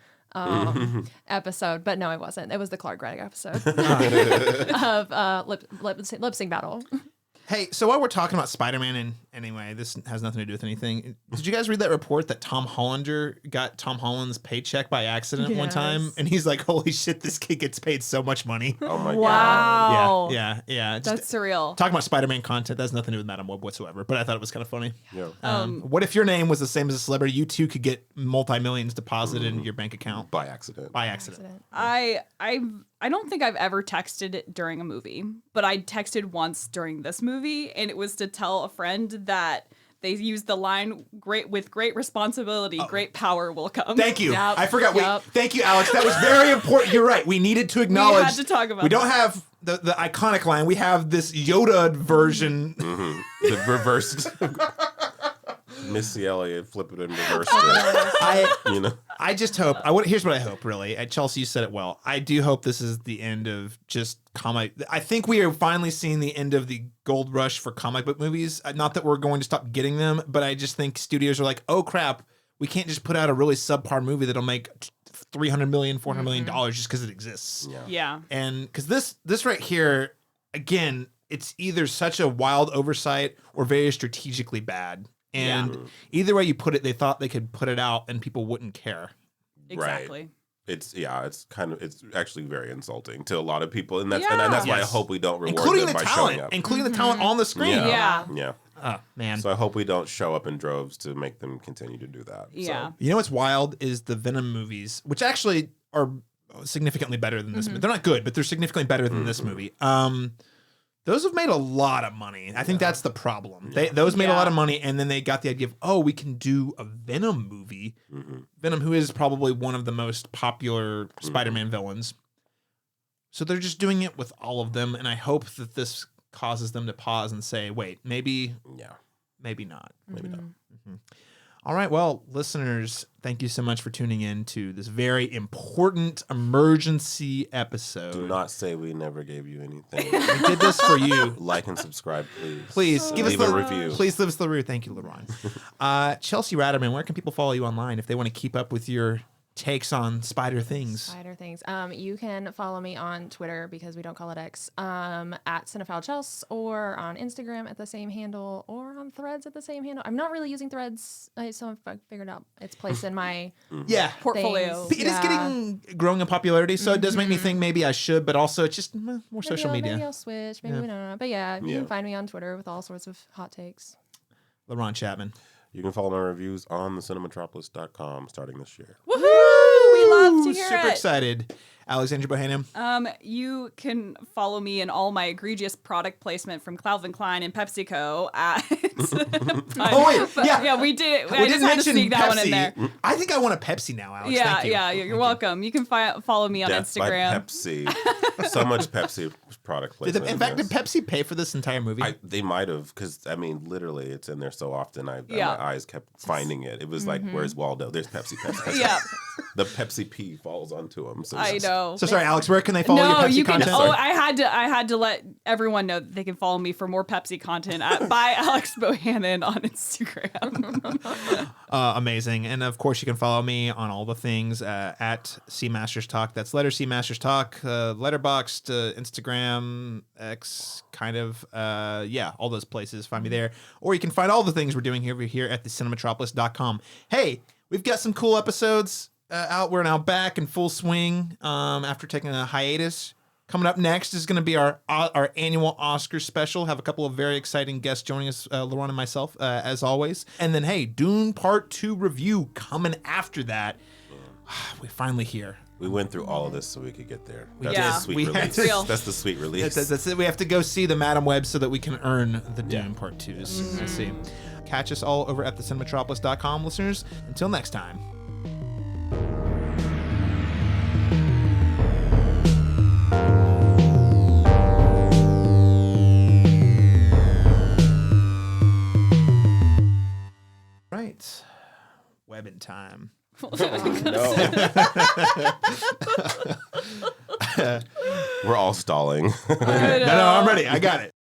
episode, but no, it wasn't. It was the Clark Gregg episode of lip sync battle. Hey, so while we're talking about Spider-Man, and anyway, this has nothing to do with anything. Did you guys read that report that Tom Hollander got Tom Holland's paycheck by accident one time? And he's like, holy shit, this kid gets paid so much money. Oh my god. wow. Yeah. That's surreal. Talking about Spider-Man content, that has nothing to do with Madam Web whatsoever, but I thought it was kind of funny. Yeah. What if your name was the same as a celebrity? You too could get multi-millions deposited into your bank account. By accident. I don't think I've ever texted it during a movie, but I texted once during this movie, and it was to tell a friend that they used the line with great responsibility, great power will come. Thank you. Yep. I forgot. Yep. Thank you, Alex. That was very important. You're right. We needed to acknowledge. We had to talk about We don't have the iconic line. We have this Yoda version. The reversed. Missy Elliott flip it and reversed it. I just hope. Here's what I hope. Really, at Chelsea, you said it well. I do hope this is the end of just comic. I think we are finally seeing the end of the gold rush for comic book movies. Not that we're going to stop getting them, but I just think studios are like, oh crap, we can't just put out a really subpar movie that'll make $300 million, $400 million just because it exists. Yeah. And because this right here, again, it's either such a wild oversight or very strategically bad. And either way you put it, they thought they could put it out and people wouldn't care. Exactly. Right. It's actually very insulting to a lot of people, and that's why I hope we don't reward them by showing up, including the talent on the screen. Yeah. Oh man. So I hope we don't show up in droves to make them continue to do that. Yeah. So. You know what's wild is the Venom movies, which actually are significantly better than this movie. They're not good, but they're significantly better than this movie. Those have made a lot of money. I think that's the problem. Those made a lot of money, and then they got the idea of, oh, we can do a Venom movie. Venom, who is probably one of the most popular Spider-Man villains. So they're just doing it with all of them, and I hope that this causes them to pause and say, wait, maybe not. Maybe not. All right, well, listeners, thank you so much for tuning in to this very important emergency episode. Do not say we never gave you anything. We did this for you. Like and subscribe, please. Please give Leave us a review. Please leave us the review. Thank you, LeBron. Chelsea Ratterman, where can people follow you online if they want to keep up with your takes on spider things? You can follow me on Twitter, because we don't call it X, at CinephileChels, or on Instagram at the same handle, or on Threads at the same handle. I'm not really using Threads, so I've figured out its place in my portfolio. things. It is growing in popularity, so it does make me think maybe I should, but also it's just more social media. Maybe I'll switch. Maybe we don't know. But you can find me on Twitter with all sorts of hot takes. LeBron Chapman. You can follow my reviews on thecinematropolis.com starting this year. Woohoo! We love to hear Super it. excited. Alexandra Bohannon. You can follow me in all my egregious product placement from Calvin Klein and PepsiCo at. We did. I just had to sneak that one in there. I think I want a Pepsi now, Alex. Thank you. You're welcome. You can follow me on Death Instagram. by Pepsi. So much Pepsi product placement. In fact, did Pepsi pay for this entire movie? They might have, because literally, it's in there so often. My eyes kept finding it. It was like, "Where's Waldo? There's Pepsi." Yeah. The Pepsi P falls onto him. So I know. go. So sorry, Alex, where can they follow your No, Pepsi you can. content? Oh, I had to let everyone know that they can follow me for more Pepsi content by Alex Bohannon on Instagram. Amazing. And of course, you can follow me on all the things at C Masters Talk. That's letter C Masters Talk, Letterboxd, Instagram, X, kind of. Yeah, all those places. Find me there. Or you can find all the things we're doing over here at thecinematropolis.com. Hey, we've got some cool episodes out. We're now back in full swing after taking a hiatus. Coming up next is going to be our annual Oscar special. Have a couple of very exciting guests joining us, Lauren and myself, as always. And then, hey, Dune Part 2 review coming after that. We're finally here. We went through all of this so we could get there. That's Yeah. the sweet We release. had to- That's the sweet release. That's it. We have to go see the Madam Web so that we can earn the Dune Part 2s. Let's see. Catch us all over at thecinematropolis.com, listeners. Until next time. Right. Webbin time. We're all stalling. No, I'm ready. I got it.